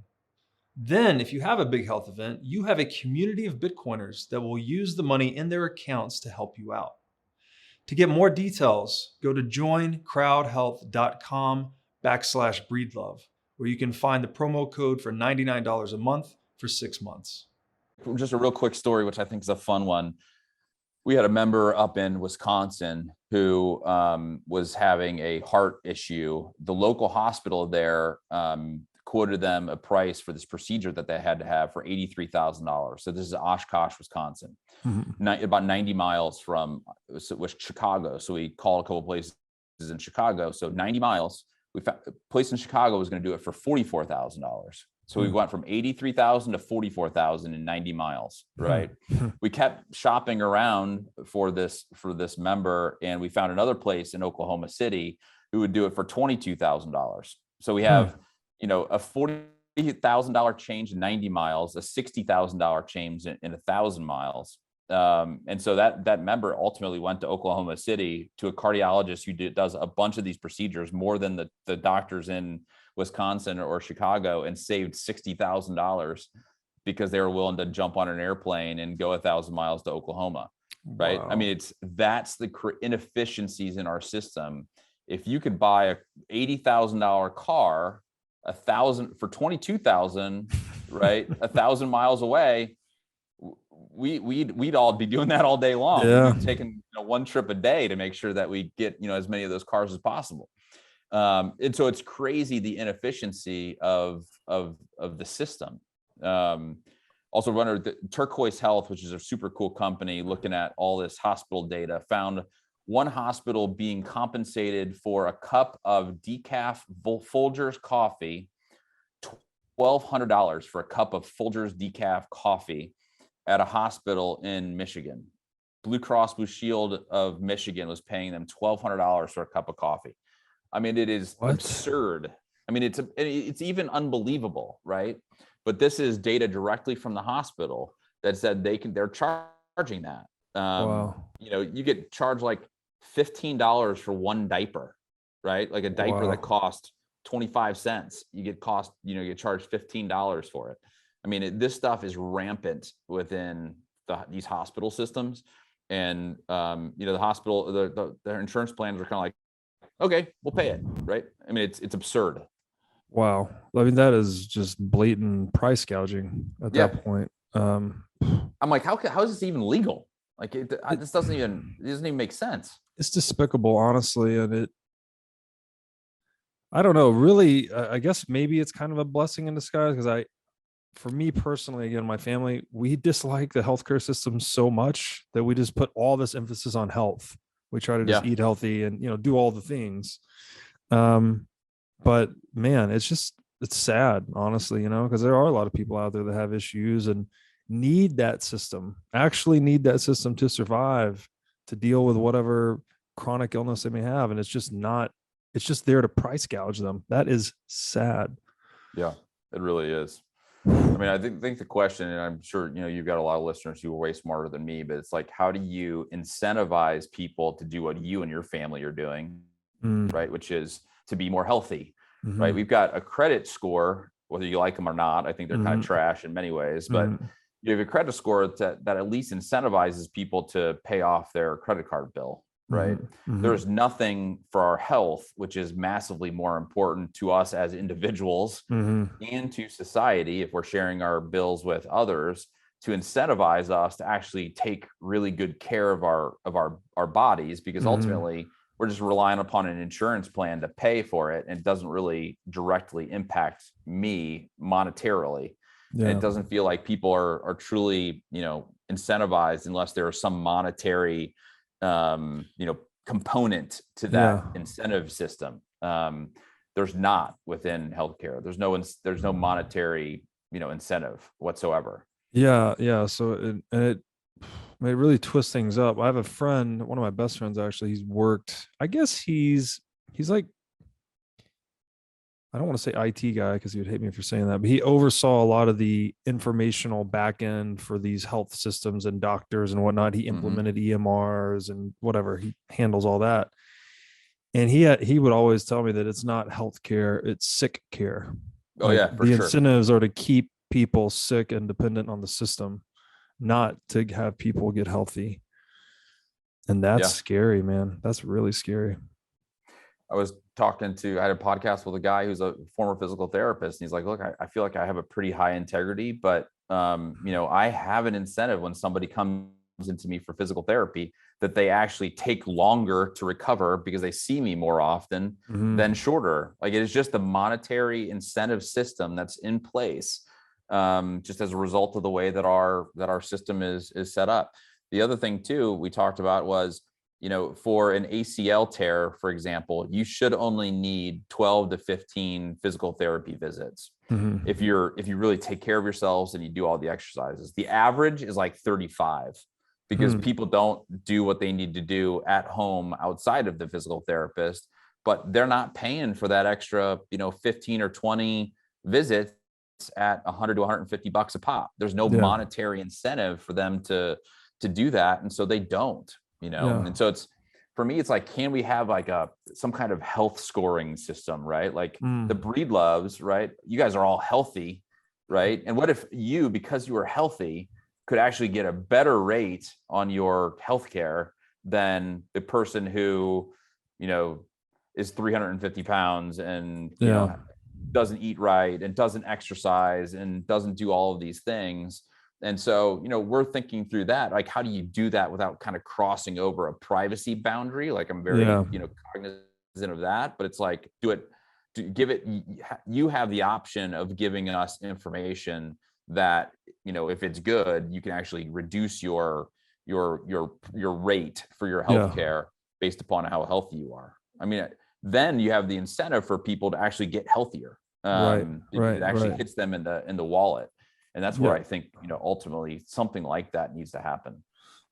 Then, if you have a big health event, you have a community of Bitcoiners that will use the money in their accounts to help you out. To get more details, go to joincrowdhealth.com/breedlove, where you can find the promo code for $99 a month for 6 months. Just a real quick story, which I think is a fun one. We had a member up in Wisconsin who was having a heart issue. The local hospital there quoted them a price for this procedure that they had to have for $83,000. So this is Oshkosh, Wisconsin, about 90 miles from Chicago. So we called a couple places in Chicago. So 90 miles. We found a place in Chicago was going to do it for $44,000. So we went from 83,000 to 44,000 in 90 miles, right? We kept shopping around for this member, and we found another place in Oklahoma City who would do it for $22,000. So we have, a $40,000 change in 90 miles, a $60,000 change in 1,000 miles. And so that member ultimately went to Oklahoma City to a cardiologist who does a bunch of these procedures, more than the doctors in Wisconsin or Chicago, and saved $60,000 because they were willing to jump on an airplane and go 1,000 miles to Oklahoma. Right. Wow. I mean, that's the inefficiencies in our system. If you could buy a $80,000 car, 1,000 for 22,000, right? 1,000 miles away, we'd all be doing that all day long. Yeah. We'd be taking one trip a day to make sure that we get as many of those cars as possible. And so it's crazy, the inefficiency of the system. Also run the Turquoise Health, which is a super cool company looking at all this hospital data, found one hospital being compensated for a cup of decaf Folgers coffee, $1,200 for a cup of Folgers decaf coffee at a hospital in Michigan. Blue Cross Blue Shield of Michigan was paying them $1,200 for a cup of coffee. I mean, it is absurd. I mean, it's even unbelievable, right? But this is data directly from the hospital that said they're charging that. Wow. You get charged like $15 for one diaper, right? Like a diaper that cost 25 cents. You get charged $15 for it. I mean, this stuff is rampant within these hospital systems, and the hospital, their insurance plans are kind of like, okay, we'll pay it, right? I mean, it's absurd. Wow. I mean, that is just blatant price gouging at that point. I'm like, how is this even legal? Like, this doesn't even make sense. It's despicable, honestly. And I don't know, really, I guess maybe it's kind of a blessing in disguise, because for me personally, again, my family, we dislike the healthcare system so much that we just put all this emphasis on health. We try to just eat healthy and, do all the things. But man, it's sad, honestly, because there are a lot of people out there that have issues and need that system to survive, to deal with whatever chronic illness they may have. And it's just there to price gouge them. That is sad. Yeah, it really is. I mean, I think the question, and I'm sure, you've got a lot of listeners who are way smarter than me, but it's like, how do you incentivize people to do what you and your family are doing, right? Which is to be more healthy, right? We've got a credit score, whether you like them or not. I think they're kind of trash in many ways, but you have a credit score that at least incentivizes people to pay off their credit card bill, right? There's nothing for our health, which is massively more important to us as individuals and to society, if we're sharing our bills with others, to incentivize us to actually take really good care of our bodies, because ultimately we're just relying upon an insurance plan to pay for it, and it doesn't really directly impact me monetarily. And it doesn't feel like people are truly, incentivized unless there is some monetary component to that incentive system. There's not within healthcare. There's no monetary, incentive whatsoever. Yeah. So it really twists things up. I have a friend, one of my best friends, actually. He's worked, I guess he's like, I don't want to say IT guy because he would hate me for saying that, but he oversaw a lot of the informational back end for these health systems and doctors and whatnot. He implemented EMRs and whatever. He handles all that. And he would always tell me that it's not healthcare, it's sick care. Oh Like yeah, for the sure. incentives are to keep people sick and dependent on the system, not to have people get healthy. And that's scary, man. That's really scary. I had a podcast with a guy who's a former physical therapist. And he's like, look, I feel like I have a pretty high integrity, but I have an incentive when somebody comes into me for physical therapy that they actually take longer to recover because they see me more often than shorter. Like it is just the monetary incentive system that's in place, just as a result of the way that our system is set up. The other thing too, we talked about was, for an ACL tear, for example, you should only need 12 to 15 physical therapy visits. If you really take care of yourselves and you do all the exercises. The average is like 35 because people don't do what they need to do at home outside of the physical therapist, but they're not paying for that extra, 15 or 20 visits at 100 to 150 bucks a pop. There's no monetary incentive for them to do that. And so they don't. And so for me, it's like, can we have like some kind of health scoring system, right? Like the Breed Loves, right? You guys are all healthy, right? And what if you, because you are healthy, could actually get a better rate on your healthcare than the person who, is 350 pounds and, doesn't eat right and doesn't exercise and doesn't do all of these things. And so, we're thinking through that, like, how do you do that without kind of crossing over a privacy boundary? Like I'm very, cognizant of that, but it's like, you have the option of giving us information that, if it's good, you can actually reduce your rate for your healthcare based upon how healthy you are. I mean, then you have the incentive for people to actually get healthier. It actually hits them in the wallet. And that's where I think, ultimately something like that needs to happen.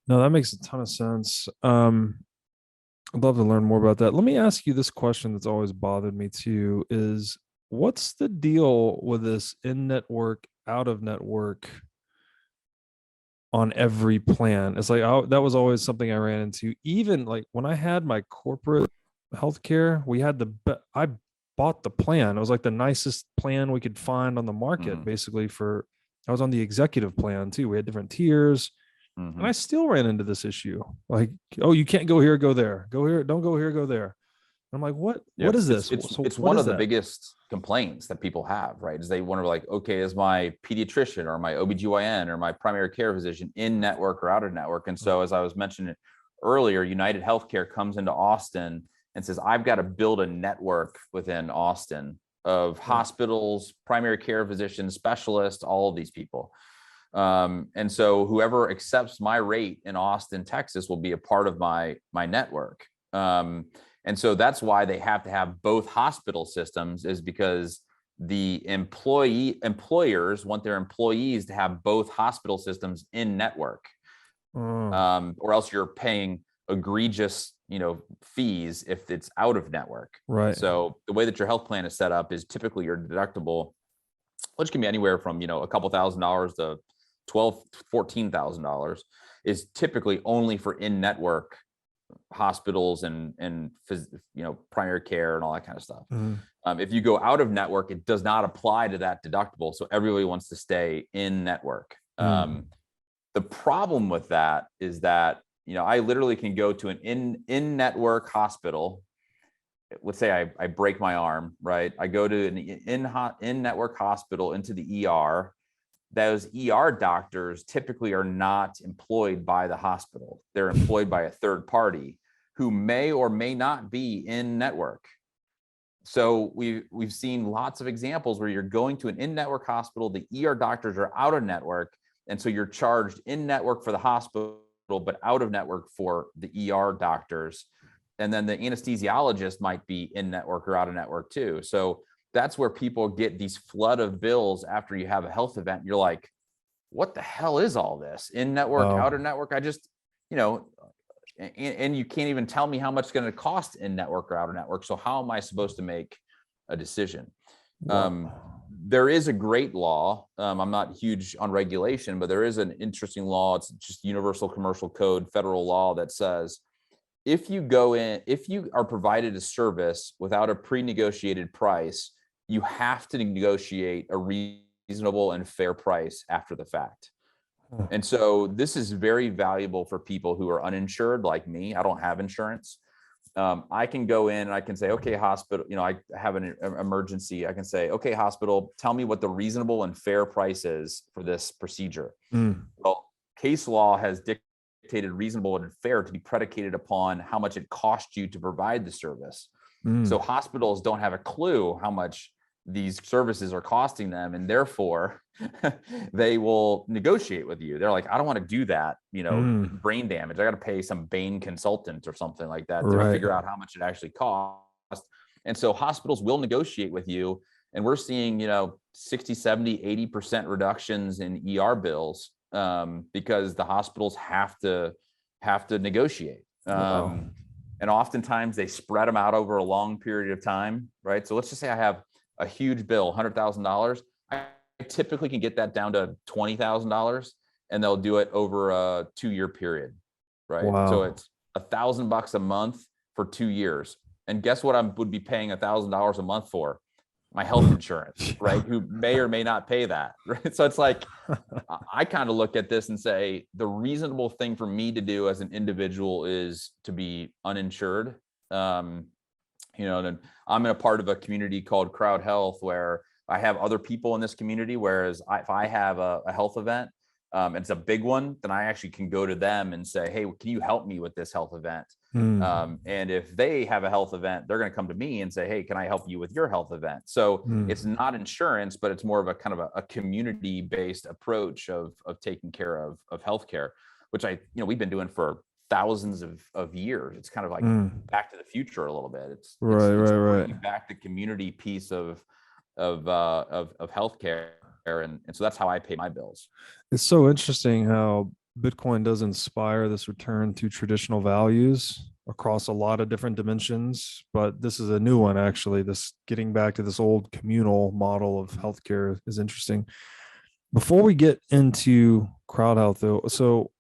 No, that makes a ton of sense. I'd love to learn more about that. Let me ask you this question that's always bothered me too, is what's the deal with this in-network, out-of-network on every plan? It's like, that was always something I ran into. Even like when I had my corporate healthcare, I bought the plan. It was like the nicest plan we could find on the market, basically. I was on the executive plan too. We had different tiers. And I still ran into this issue. Like, oh, you can't go here, go there. Go here, don't go here, go there. I'm like, what is this? It's one of the biggest complaints that people have, right? Is they wonder like, okay, is my pediatrician or my OBGYN or my primary care physician in network or out of network? And so as I was mentioning earlier, United Healthcare comes into Austin and says, I've got to build a network within Austin of hospitals, primary care physicians, specialists, all of these people. And so whoever accepts my rate in Austin, Texas will be a part of my network. And so that's why they have to have both hospital systems, is because the employers want their employees to have both hospital systems in network, or else you're paying egregious, fees if it's out of network. Right. So the way that your health plan is set up is typically your deductible, which can be anywhere from, a couple $1,000s to $12,000, $14,000, is typically only for in-network hospitals and primary care and all that kind of stuff. If you go out of network, it does not apply to that deductible. So everybody wants to stay in network. The problem with that is that, I literally can go to an in-network hospital. Let's say I break my arm, right? I go to an in-network hospital into the ER. Those ER doctors typically are not employed by the hospital. They're employed by a third party who may or may not be in network. So we've seen lots of examples where you're going to an in-network hospital, the ER doctors are out of network, and so you're charged in network for the hospital, but out of network for the ER doctors. And then the anesthesiologist might be in network or out of network too. So that's where people get these flood of bills after you have a health event. You're like, what the hell is all this? In network, out of network? I just, and you can't even tell me how much it's going to cost in network or out of network. So how am I supposed to make a decision? There is a great law. I'm not huge on regulation, but there is an interesting law. It's just Universal Commercial Code, federal law that says, if you are provided a service without a pre-negotiated price, you have to negotiate a reasonable and fair price after the fact. And so this is very valuable for people who are uninsured like me. I don't have insurance. I can go in and I can say, okay, hospital, I have an emergency. I can say, okay, hospital, tell me what the reasonable and fair price is for this procedure. Well, case law has dictated reasonable and fair to be predicated upon how much it cost you to provide the service. So hospitals don't have a clue how much these services are costing them, and therefore they will negotiate with you. They're like, I don't want to do that, brain damage. I got to pay some Bain consultant or something like that to figure out how much it actually costs. And so hospitals will negotiate with you, and we're seeing, 60, 70, 80% reductions in ER bills because the hospitals have to negotiate. And oftentimes they spread them out over a long period of time, right? So let's just say I have a huge bill, $100,000. I typically can get that down to $20,000, and they'll do it over a 2-year period, right? So it's $1,000 a month for 2 years. And guess what I would be paying $1,000 a month for? My health insurance, right? Who may or may not pay that, right? So it's like, I kind of look at this and say, the reasonable thing for me to do as an individual is to be uninsured. Then I'm in a part of a community called CrowdHealth where I have other people in this community. Whereas if I have a health event, and it's a big one, then I actually can go to them and say, hey, can you help me with this health event? And if they have a health event, they're going to come to me and say, hey, can I help you with your health event? So it's not insurance, but it's more of a kind of a community-based approach of taking care of healthcare, which we've been doing for thousands of years. It's kind of like Back to the Future a little bit. It's bringing back the community piece of healthcare, and so that's how I pay my bills. It's so interesting how Bitcoin does inspire this return to traditional values across a lot of different dimensions, but this is a new one actually. This getting back to this old communal model of healthcare is interesting. Before we get into CrowdHealth though, so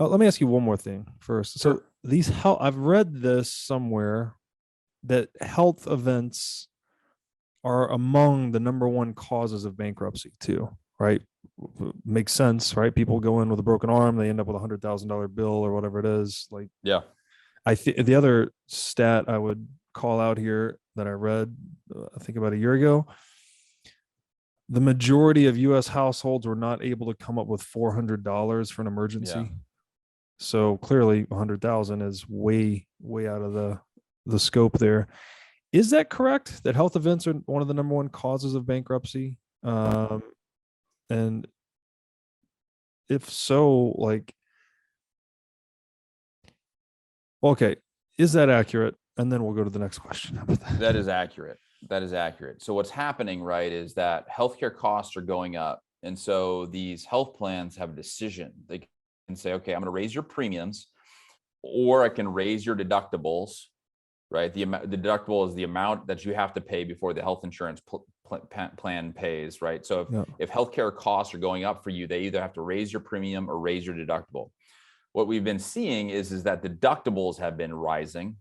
let me ask you one more thing first. So I've read this somewhere that health events are among the number one causes of bankruptcy too, right? Makes sense, right? People go in with a broken arm, they end up with $100,000 bill or whatever it is. Like, yeah. I think the other stat I would call out here that I read, I think about a year ago, the majority of U.S. households were not able to come up with $400 for an emergency. Yeah. So clearly 100,000 is way out of the scope there. Is that correct? That health events are one of the number one causes of bankruptcy? And if so, okay, is that accurate? And then we'll go to the next question. How about that? That is accurate. So what's happening, right, is that healthcare costs are going up. And so these health plans have a decision. They can say, okay, I'm going to raise your premiums, or I can raise your deductibles, right? The deductible is the amount that you have to pay before the health insurance plan pays, right? So if healthcare costs are going up for you, they either have to raise your premium or raise your deductible. What we've been seeing is that deductibles have been rising.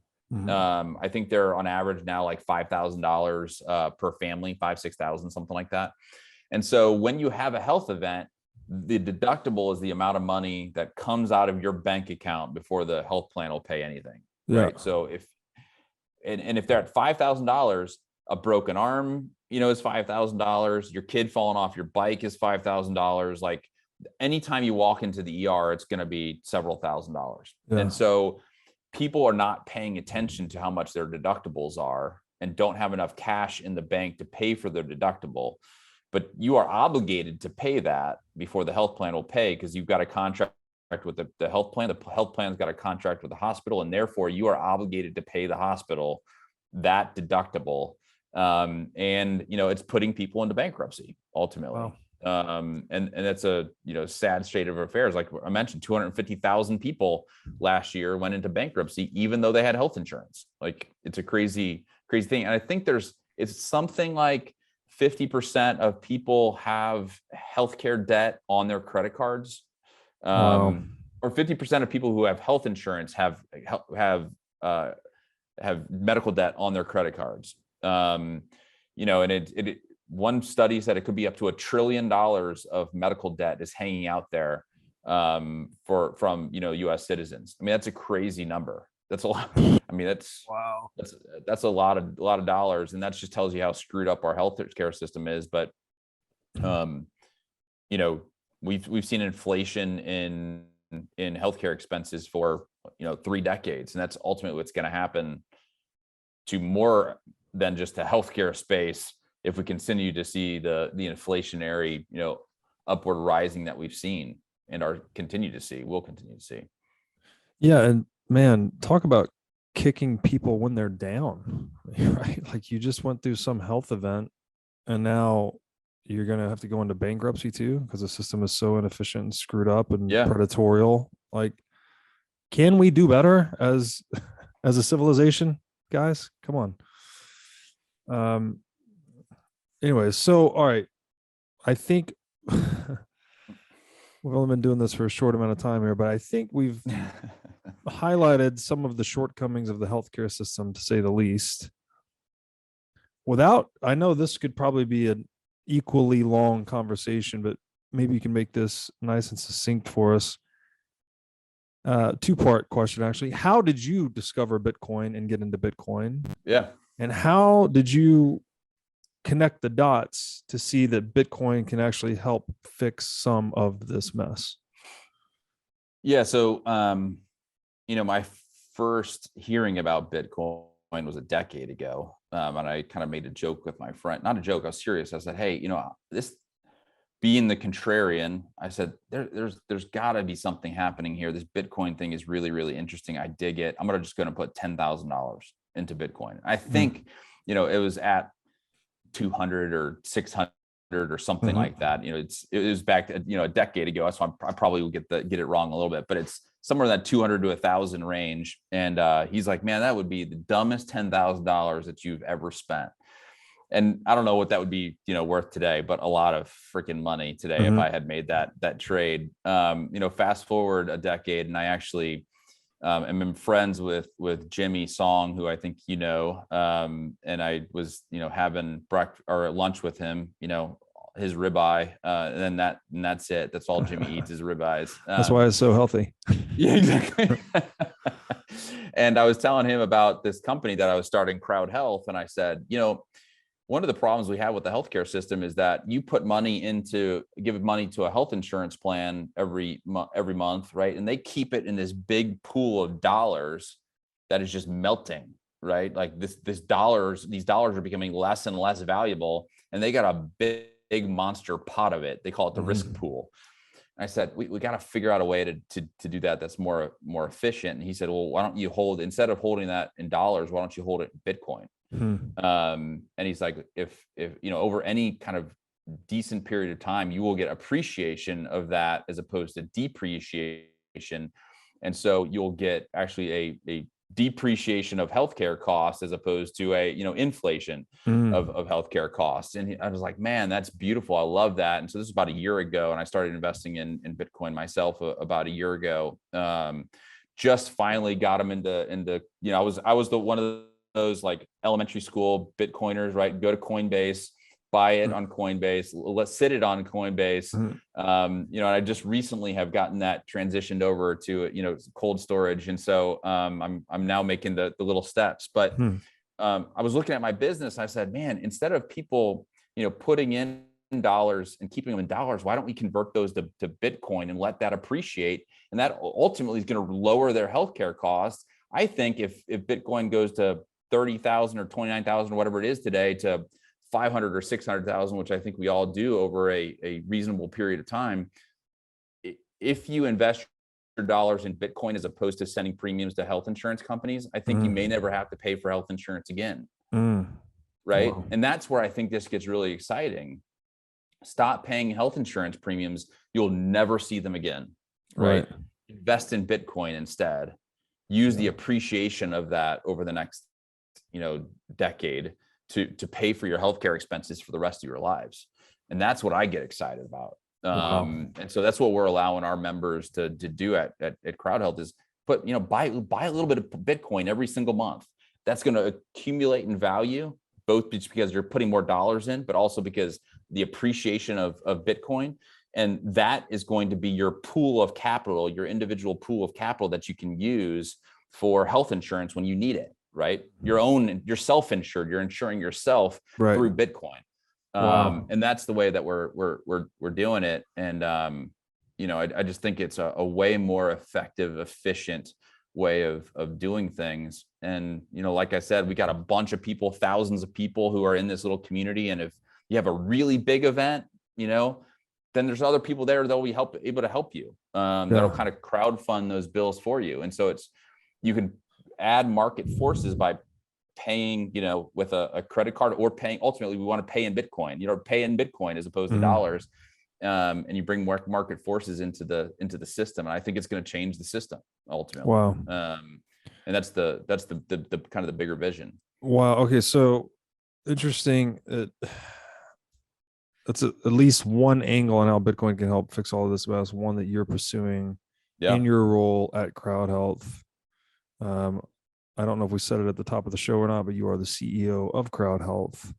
I think they're on average now like $5,000 per family, 5,000-6,000, something like that. And so when you have a health event, the deductible is the amount of money that comes out of your bank account before the health plan will pay anything. Right. So if they're at $5,000, a broken arm, is $5,000. Your kid falling off your bike is $5,000. Like anytime you walk into the ER, it's going to be several $1,000s. Yeah. And so people are not paying attention to how much their deductibles are and don't have enough cash in the bank to pay for their deductible. But you are obligated to pay that before the health plan will pay, because you've got a contract with the health plan. The health plan's got a contract with the hospital, and therefore you are obligated to pay the hospital that deductible. And it's putting people into bankruptcy ultimately. Wow. And that's a sad state of affairs. Like I mentioned, 250,000 people last year went into bankruptcy, even though they had health insurance. Like it's a crazy thing. And I think there's it's something like 50% of people have healthcare debt on their credit cards. Wow. Or 50% of people who have health insurance have medical debt on their credit cards. And one study said it could be up to $1 trillion of medical debt is hanging out there from U.S. citizens. I mean, that's a crazy number. That's a lot. I mean, Wow. that's a lot of dollars, and that just tells you how screwed up our healthcare system is. But we've seen inflation in healthcare expenses for 3 decades, and that's ultimately what's going to happen to more than just the healthcare space if we continue to see the inflationary upward rising that we've seen and will continue to see. Yeah, and man, talk about kicking people when they're down, right? Like you just went through some health event and now you're going to have to go into bankruptcy too because the system is so inefficient and screwed up and predatorial. Like, can we do better as a civilization, guys? Come on. Anyways, so all right, I think we've only been doing this for a short amount of time here, but I think we've highlighted some of the shortcomings of the healthcare system, to say the least. I know this could probably be an equally long conversation, but maybe you can make this nice and succinct for us. 2-part question, actually. How did you discover Bitcoin and get into Bitcoin? Yeah. And how did you connect the dots to see that Bitcoin can actually help fix some of this mess? Yeah. So, my first hearing about Bitcoin was a decade ago. And I kind of made a joke with my friend, not a joke, I was serious. I said, hey, this being the contrarian, I said, there's gotta be something happening here. This Bitcoin thing is really, really interesting. I dig it. I'm just going to put $10,000 into Bitcoin. I think, it was at 200 or 600 or something like that. It was back, a decade ago. So I probably will get it wrong a little bit, but it's somewhere in that 200 to 1,000 range. And he's like, man, that would be the dumbest $10,000 that you've ever spent. And I don't know what that would be, worth today, but a lot of freaking money today if I had made that trade. Fast forward a decade, and I actually am friends with Jimmy Song, who I think and I was having breakfast or lunch with him, his ribeye, and that's it. That's all Jimmy eats is ribeyes. That's why it's so healthy. Yeah, exactly. And I was telling him about this company that I was starting, CrowdHealth, and I said, one of the problems we have with the healthcare system is that you give money to a health insurance plan every month, right? And they keep it in this big pool of dollars that is just melting, right? Like these dollars are becoming less and less valuable, and they got a big monster pot of it. They call it the risk pool. And I said, we got to figure out a way to do that that's more efficient. And he said, well, why don't you instead of holding that in dollars, why don't you hold it in Bitcoin? And he's like, if over any kind of decent period of time, you will get appreciation of that as opposed to depreciation. And so you'll get actually a depreciation of healthcare costs as opposed to inflation of healthcare costs. And I was like, man, that's beautiful. I love that. And so this is about a year ago, and I started investing in Bitcoin myself about a year ago. Just finally got him into I was the one of those like elementary school Bitcoiners, right? Go to Coinbase, buy it on Coinbase, let's sit it on Coinbase. And I just recently have gotten that transitioned over to, cold storage. And so I'm now making the little steps, but I was looking at my business. I said, man, instead of people, putting in dollars and keeping them in dollars, why don't we convert those to Bitcoin and let that appreciate? And that ultimately is going to lower their healthcare costs. I think if Bitcoin goes to 30,000 or 29,000 or whatever it is today to 500 or 600,000, which I think we all do over a reasonable period of time, if you invest your dollars in Bitcoin as opposed to sending premiums to health insurance companies, I think you may never have to pay for health insurance again. Right. Wow. And that's where I think this gets really exciting. Stop paying health insurance premiums. You'll never see them again. Right. Invest in Bitcoin instead. Use the appreciation of that over the next, decade to pay for your healthcare expenses for the rest of your lives. And that's what I get excited about. Wow. And so that's what we're allowing our members to do at CrowdHealth is buy a little bit of Bitcoin every single month. That's going to accumulate in value, both just because you're putting more dollars in, but also because the appreciation of Bitcoin. And that is going to be your pool of capital, your individual pool of capital that you can use for health insurance when you need it, right? You're self-insured, you're insuring yourself through Bitcoin. Wow. And that's the way that we're doing it. And, I just think it's a way more effective, efficient way of doing things. And, like I said, we got a bunch of people, thousands of people who are in this little community. And if you have a really big event, then there's other people there that'll be able to help you. That'll kind of crowdfund those bills for you. And so you can add market forces by paying, with a credit card, or paying. Ultimately, we want to pay in Bitcoin, pay in Bitcoin as opposed to dollars. And you bring market forces into the system. And I think it's going to change the system ultimately. Wow. And that's the kind of the bigger vision. Wow. Okay. So interesting. That's at least one angle on how Bitcoin can help fix all of this. About one that you're pursuing in your role at CrowdHealth. I don't know if we said it at the top of the show or not, but you are the CEO of CrowdHealth.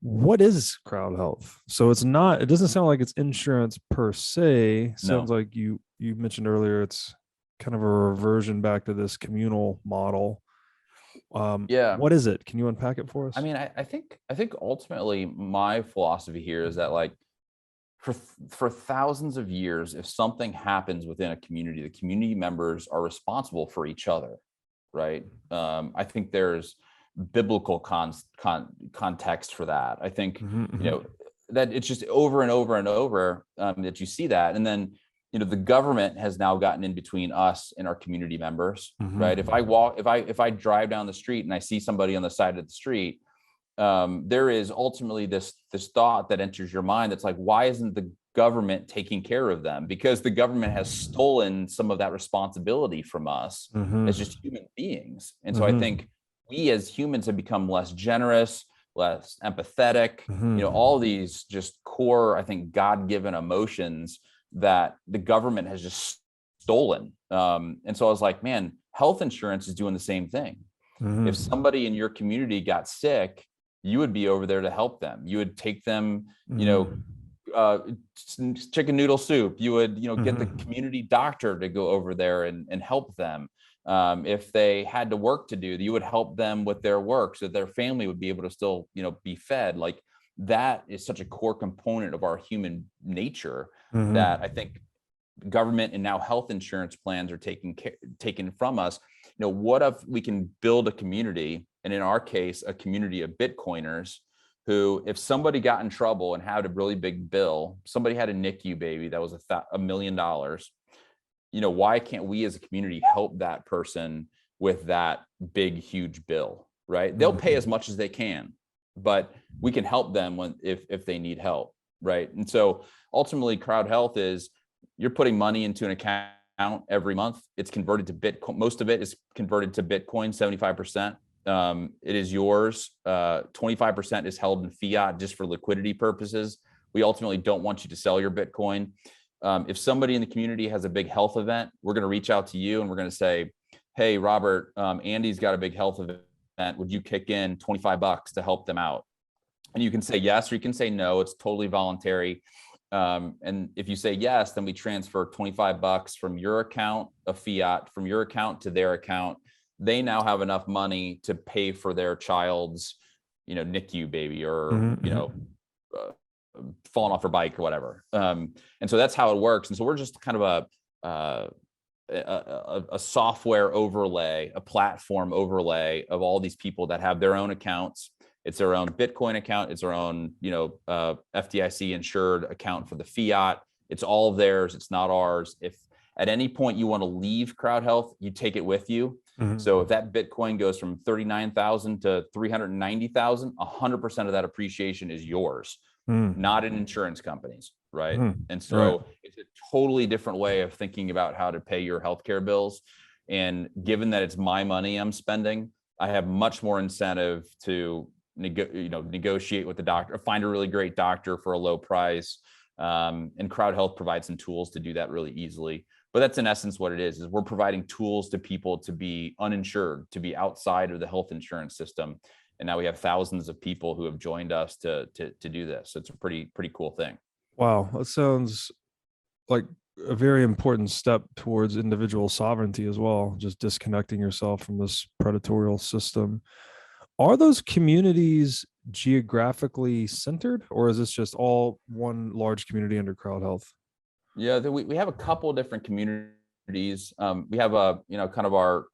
What is CrowdHealth? So it doesn't sound like it's insurance per se. Sounds like you mentioned earlier, it's kind of a reversion back to this communal model. What is it? Can you unpack it for us? I mean, I think ultimately my philosophy here is that, like, for thousands of years, if something happens within a community, the community members are responsible for each other, right? I think there's biblical context for that. I think that it's just over and over and over that you see that. And then the government has now gotten in between us and our community members, right? If I drive down the street and I see somebody on the side of the street, there is ultimately this thought that enters your mind that's like, why isn't the government taking care of them? Because the government has stolen some of that responsibility from us as just human beings. And so I think we as humans have become less generous, less empathetic, all these just core, I think, God-given emotions that the government has just stolen. And so I was like, man, health insurance is doing the same thing. If somebody in your community got sick, you would be over there to help them. You would take them, chicken noodle soup. You would, get the community doctor to go over there and help them. If they had to work to do, you would help them with their work so their family would be able to still, be fed. Like, that is such a core component of our human nature that I think government and now health insurance plans are taken from us. What if we can build a community, and in our case, a community of Bitcoiners who, if somebody got in trouble and had a really big bill, somebody had a NICU baby that was $1 million, why can't we as a community help that person with that big, huge bill, right? They'll pay as much as they can, but we can help them if they need help, right? And so ultimately, CrowdHealth is, you're putting money into an account every month. It's converted to Bitcoin. Most of it is converted to Bitcoin, 75%. It is yours. 25% is held in fiat just for liquidity purposes. We ultimately don't want you to sell your Bitcoin. If somebody in the community has a big health event, we're going to reach out to you and we're going to say, hey, Robert, Andy's got a big health event. Would you kick in $25 to help them out? And you can say yes, or you can say no. It's totally voluntary. And if you say yes, then we transfer $25 from your account of fiat, from your account to their account. They now have enough money to pay for their child's, NICU baby, or, falling off her bike or whatever. And so that's how it works. And so we're just kind of a software overlay, a platform overlay of all these people that have their own accounts. It's their own Bitcoin account. It's their own, FDIC insured account for the fiat. It's all of theirs. It's not ours. If at any point you want to leave CrowdHealth, you take it with you. So if that Bitcoin goes from 39,000 to 390,000, 100% of that appreciation is yours, not in insurance companies, right? And so it's a totally different way of thinking about how to pay your healthcare bills. And given that it's my money I'm spending, I have much more incentive to negotiate with the doctor, find a really great doctor for a low price. And CrowdHealth provides some tools to do that really easily. But that's in essence what it is we're providing tools to people to be uninsured, to be outside of the health insurance system. And now we have thousands of people who have joined us to do this. So it's a pretty cool thing. Wow, that sounds like a very important step towards individual sovereignty as well, just disconnecting yourself from this predatorial system. Are those communities geographically centered, or is this just all one large community under CrowdHealth? Yeah, we have a couple of different communities. We have a, kind of our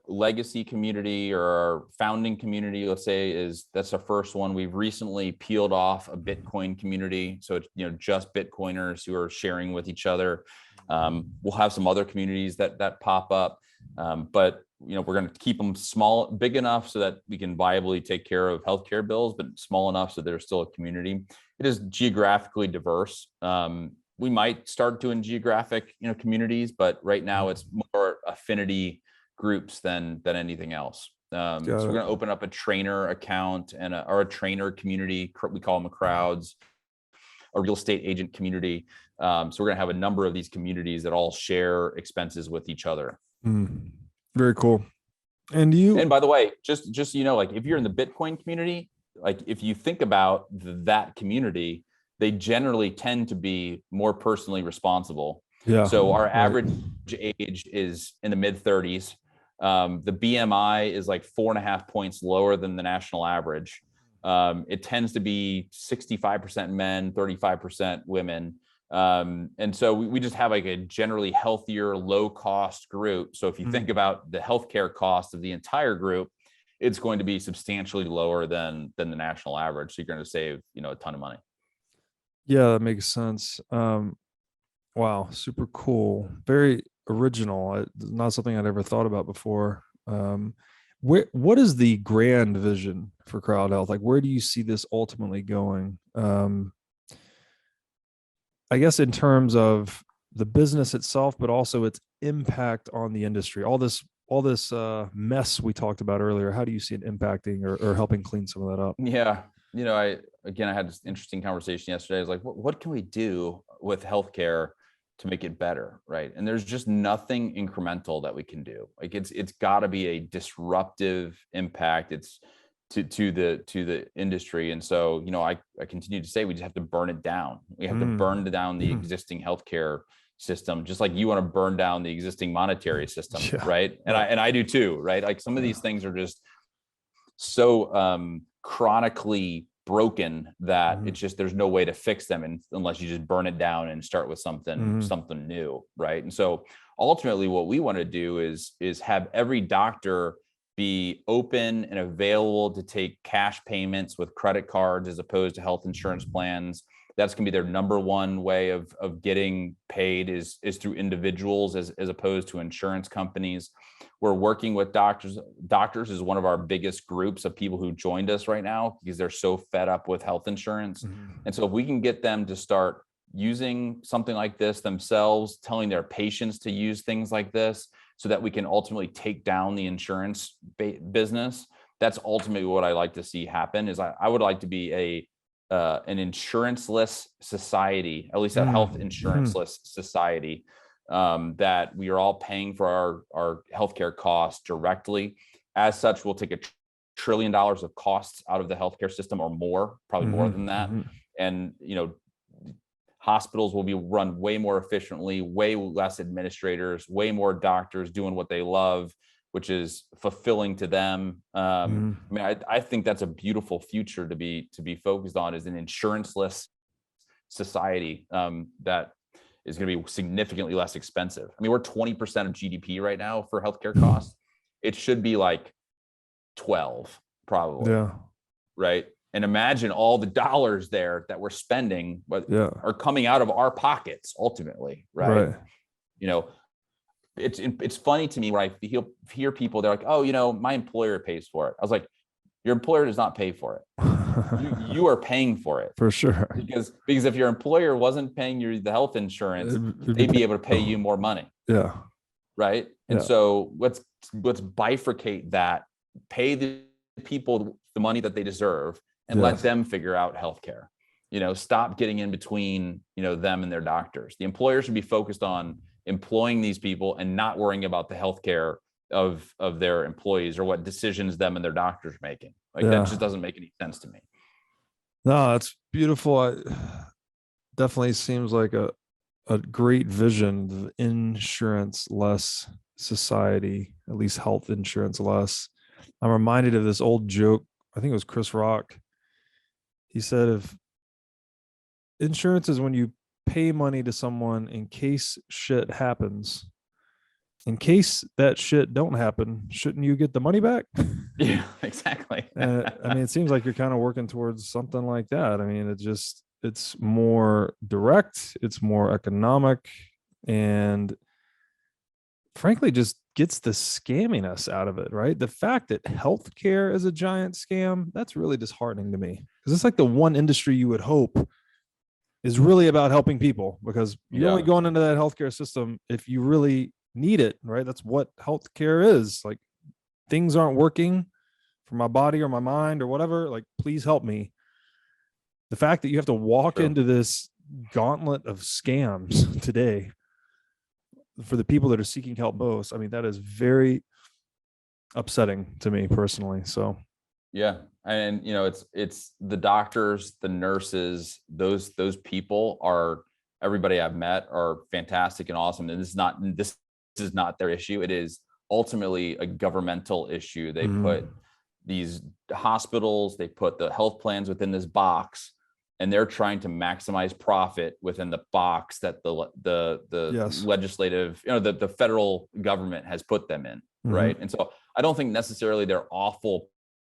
legacy community, or our founding community, let's say, that's the first one. We've recently peeled off a Bitcoin community. So it's, just Bitcoiners who are sharing with each other. We'll have some other communities that pop up. But we're going to keep them small, big enough so that we can viably take care of healthcare bills, but small enough so there's still a community. It is geographically diverse. We might start doing geographic, communities, but right now it's more affinity groups than anything else. So we're going to open up a trainer account or a trainer community. We call them crowds, a real estate agent community. So we're going to have a number of these communities that all share expenses with each other. Very cool. And by the way, just like if you're in the Bitcoin community, like if you think about that community, they generally tend to be more personally responsible. Yeah. So our average age is in the mid 30s. The BMI is like 4.5 points lower than the national average. It tends to be 65% men, 35% women. And so we just have like a generally healthier, low cost group. So if you think about the healthcare cost of the entire group, it's going to be substantially lower than the national average. So you're going to save, a ton of money. Yeah, that makes sense. Wow, super cool. Very original. Not something I'd ever thought about before. What is the grand vision for CrowdHealth? Like, where do you see this ultimately going? I guess in terms of the business itself, but also its impact on the industry. All this mess we talked about earlier. How do you see it impacting or helping clean some of that up? Yeah. I had this interesting conversation yesterday. I was like, what can we do with healthcare to make it better? Right. And there's just nothing incremental that we can do. Like it's got to be a disruptive impact. It's to the industry. And so, I continue to say we just have to burn it down. We have to burn down the existing healthcare system, just like you want to burn down the existing monetary system. Yeah. Right. And I do too. Right. Like some of these things are just so chronically broken that it's just there's no way to fix them unless you just burn it down and start with something new, right? And so ultimately what we want to do is have every doctor be open and available to take cash payments with credit cards as opposed to health insurance plans. That's going to be their number one way of getting paid is through individuals as opposed to insurance companies. We're working with doctors. Doctors is one of our biggest groups of people who joined us right now because they're so fed up with health insurance. And so if we can get them to start using something like this themselves, telling their patients to use things like this so that we can ultimately take down the insurance business, that's ultimately what I like to see happen. Is I would like to be an insurance-less society, at least a health insurance-less society, that we are all paying for our healthcare costs directly. As such, we'll take $1 trillion of costs out of the healthcare system or more, probably more than that. And, hospitals will be run way more efficiently, way less administrators, way more doctors doing what they love, which is fulfilling to them. I think that's a beautiful future to be focused on, is an insurance-less society that is going to be significantly less expensive. We're 20% of GDP right now for healthcare costs. It should be like 12, probably. Yeah. Right. And imagine all the dollars there that we're spending, but are coming out of our pockets ultimately, right? It's funny to me when I hear people, they're like, oh, my employer pays for it. I was like, your employer does not pay for it. You are paying for it. For sure. Because if your employer wasn't paying you the health insurance, they'd be able to pay you more money. Yeah. Right. And so let's bifurcate that, pay the people the money that they deserve and let them figure out healthcare. Stop getting in between, them and their doctors. The employer should be focused on employing these people and not worrying about the healthcare of their employees or what decisions them and their doctors are making. That just doesn't make any sense to me. No, that's beautiful. Definitely seems like a great vision of insurance less society, at least health insurance less. I'm reminded of this old joke. I think it was Chris Rock. He said, if insurance is when you pay money to someone in case shit happens, in case that shit don't happen, shouldn't you get the money back? Yeah, exactly. It seems like you're kind of working towards something like that. It's more direct, it's more economic, and frankly, just gets the scamminess out of it, right? The fact that healthcare is a giant scam, that's really disheartening to me, because it's like the one industry you would hope is really about helping people, because you're only going into that healthcare system if you really need it, right? That's what healthcare is. Like, things aren't working for my body or my mind or whatever, like, please help me. The fact that you have to walk into this gauntlet of scams today for the people that are seeking help most, that is very upsetting to me personally. So yeah. And it's the doctors, the nurses, those people are, everybody I've met are fantastic and awesome. And this is not their issue. It is ultimately a governmental issue. They put these hospitals, they put the health plans within this box, and they're trying to maximize profit within the box that the legislative, the federal government has put them in, right? And so I don't think necessarily they're awful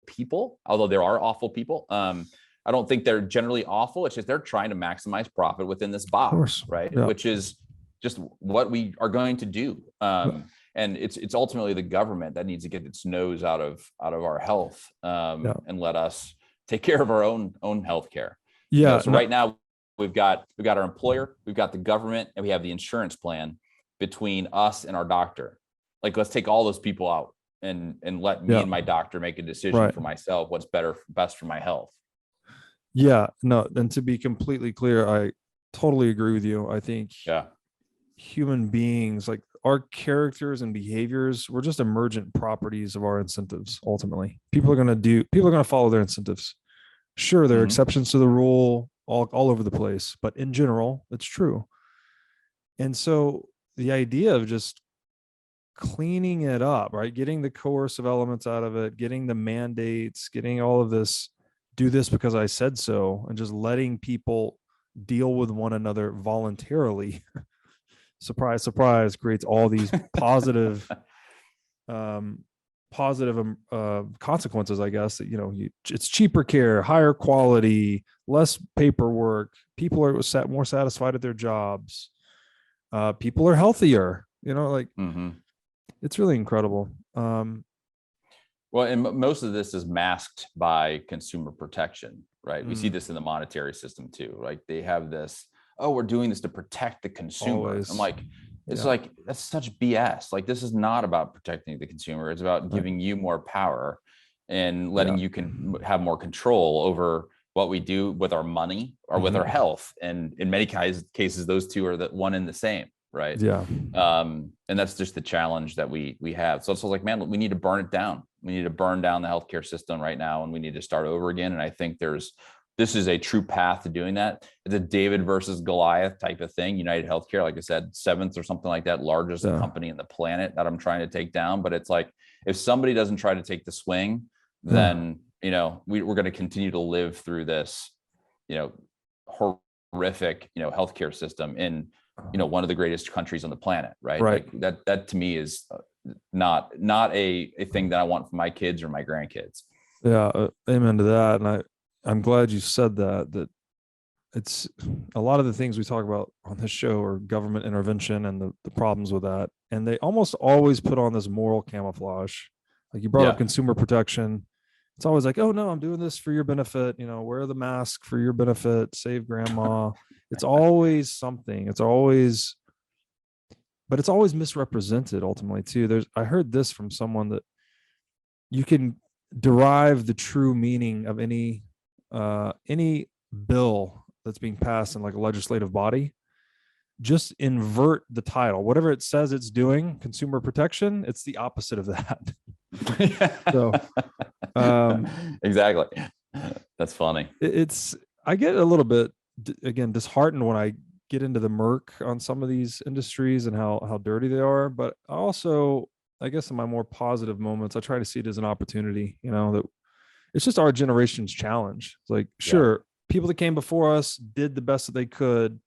people, although there are awful people. I don't think they're generally awful. It's just they're trying to maximize profit within this box, right? Yeah. Which is just what we are going to do. And it's ultimately the government that needs to get its nose out of our health and let us take care of our own healthcare. Yeah. So right now we've got our employer, we've got the government, and we have the insurance plan between us and our doctor. Like, let's take all those people out and let me and my doctor make a decision for myself, what's best for my health. Yeah, no. And to be completely clear, I totally agree with you. I think human beings, like our characters and behaviors, we're just emergent properties of our incentives. Ultimately, people are going to follow their incentives. Sure, there are exceptions to the rule all over the place, but in general, it's true. And so the idea of just cleaning it up, right? Getting the coercive elements out of it, getting the mandates, getting all of this, do this because I said so, and just letting people deal with one another voluntarily. Surprise, surprise, creates all these positive consequences, I guess, that, it's cheaper care, higher quality, less paperwork. People are more satisfied at their jobs. People are healthier, it's really incredible. Well, and most of this is masked by consumer protection, right? We see this in the monetary system too. Like, they have this, we're doing this to protect the consumer. Always. I'm like, like, that's such BS. Like, this is not about protecting the consumer. It's about giving you more power and letting you can have more control over what we do with our money or with our health. And in many cases, those two are the one and the same, right? Yeah. And that's just the challenge that we have. So it's like, man, we need to burn it down. We need to burn down the healthcare system right now, and we need to start over again. And I think this is a true path to doing that. It's a David versus Goliath type of thing. United Healthcare, like I said, 7th or something like that, largest company in the planet that I'm trying to take down. But it's like, if somebody doesn't try to take the swing, then, we're going to continue to live through this, horrific, healthcare system in, one of the greatest countries on the planet. Right. Like that to me is not a thing that I want for my kids or my grandkids. Yeah. Amen to that. And I'm glad you said that it's a lot of the things we talk about on this show are government intervention and the problems with that. And they almost always put on this moral camouflage. Like, you brought up consumer protection. It's always like, oh no, I'm doing this for your benefit. Wear the mask for your benefit, save grandma. It's always something. But it's always misrepresented ultimately too. I heard this from someone that you can derive the true meaning of any bill that's being passed in like a legislative body. Just invert the title. Whatever it says it's doing, consumer protection, it's the opposite of that. So exactly. That's funny. I get a little bit, again, disheartened when I get into the murk on some of these industries and how dirty they are. But also, I guess in my more positive moments, I try to see it as an opportunity, that it's just our generation's challenge. It's like, sure, people that came before us did the best that they could.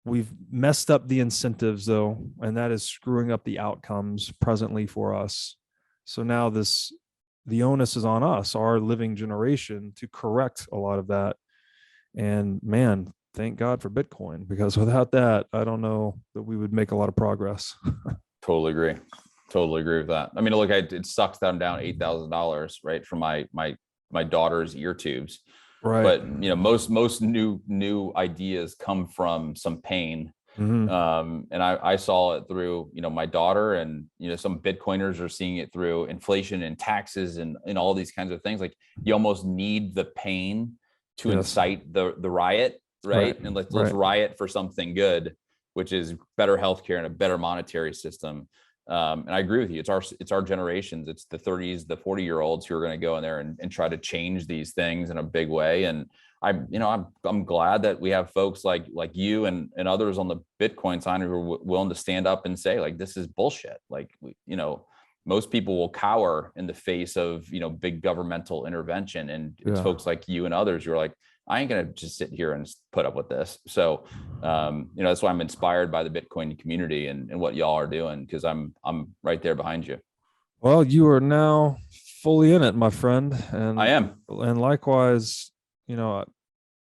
We've messed up the incentives though, and that is screwing up the outcomes presently for us. So now the onus is on us, our living generation, to correct a lot of that. And man, thank God for Bitcoin, because without that, I don't know that we would make a lot of progress. Totally agree. Totally agree with that. I mean, look, it sucks them down $8,000, right, for my daughter's ear tubes. Right. But most new ideas come from some pain. Mm-hmm. And I saw it through, my daughter, and, some Bitcoiners are seeing it through inflation and taxes and all these kinds of things. Like, you almost need the pain to incite the riot, right? And let's riot for something good, which is better healthcare and a better monetary system. And I agree with you. It's our generations. It's the 30s, the 40-year-olds who are going to go in there and try to change these things in a big way. And I'm glad that we have folks like you and others on the Bitcoin side who are willing to stand up and say, like, this is bullshit. Like, most people will cower in the face of, big governmental intervention. And it's folks like you and others who are like, I ain't going to just sit here and put up with this. So, that's why I'm inspired by the Bitcoin community and what y'all are doing, because I'm right there behind you. Well, you are now fully in it, my friend. And I am. And likewise,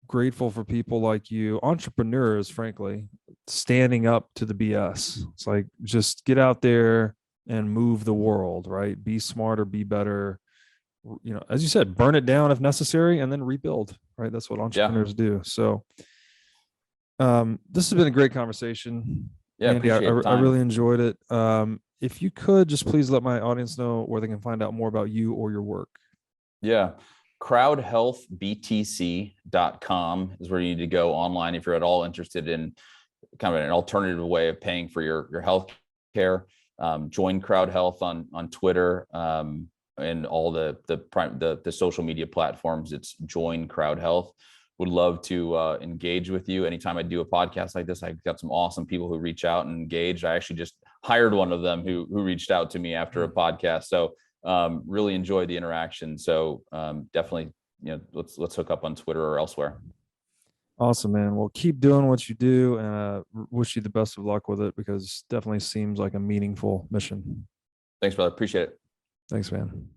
grateful for people like you, entrepreneurs, frankly, standing up to the BS. It's like, just get out there and move the world, right? Be smarter, be better. As you said, burn it down if necessary and then rebuild, right? That's what entrepreneurs do. So this has been a great conversation. Yeah, Andy, I really enjoyed it. If you could just please let my audience know where they can find out more about you or your work. Yeah. CrowdHealthBTC.com is where you need to go online if you're at all interested in kind of an alternative way of paying for your health care. Join CrowdHealth on Twitter and all the social media platforms. It's Join CrowdHealth. Would love to engage with you. Anytime I do a podcast like this, I've got some awesome people who reach out and engage. I actually just hired one of them who reached out to me after a podcast. So really enjoy the interaction. So definitely, let's hook up on Twitter or elsewhere. Awesome, man. Well, keep doing what you do, and wish you the best of luck with it, because definitely seems like a meaningful mission. Thanks, brother. Appreciate it. Thanks, man.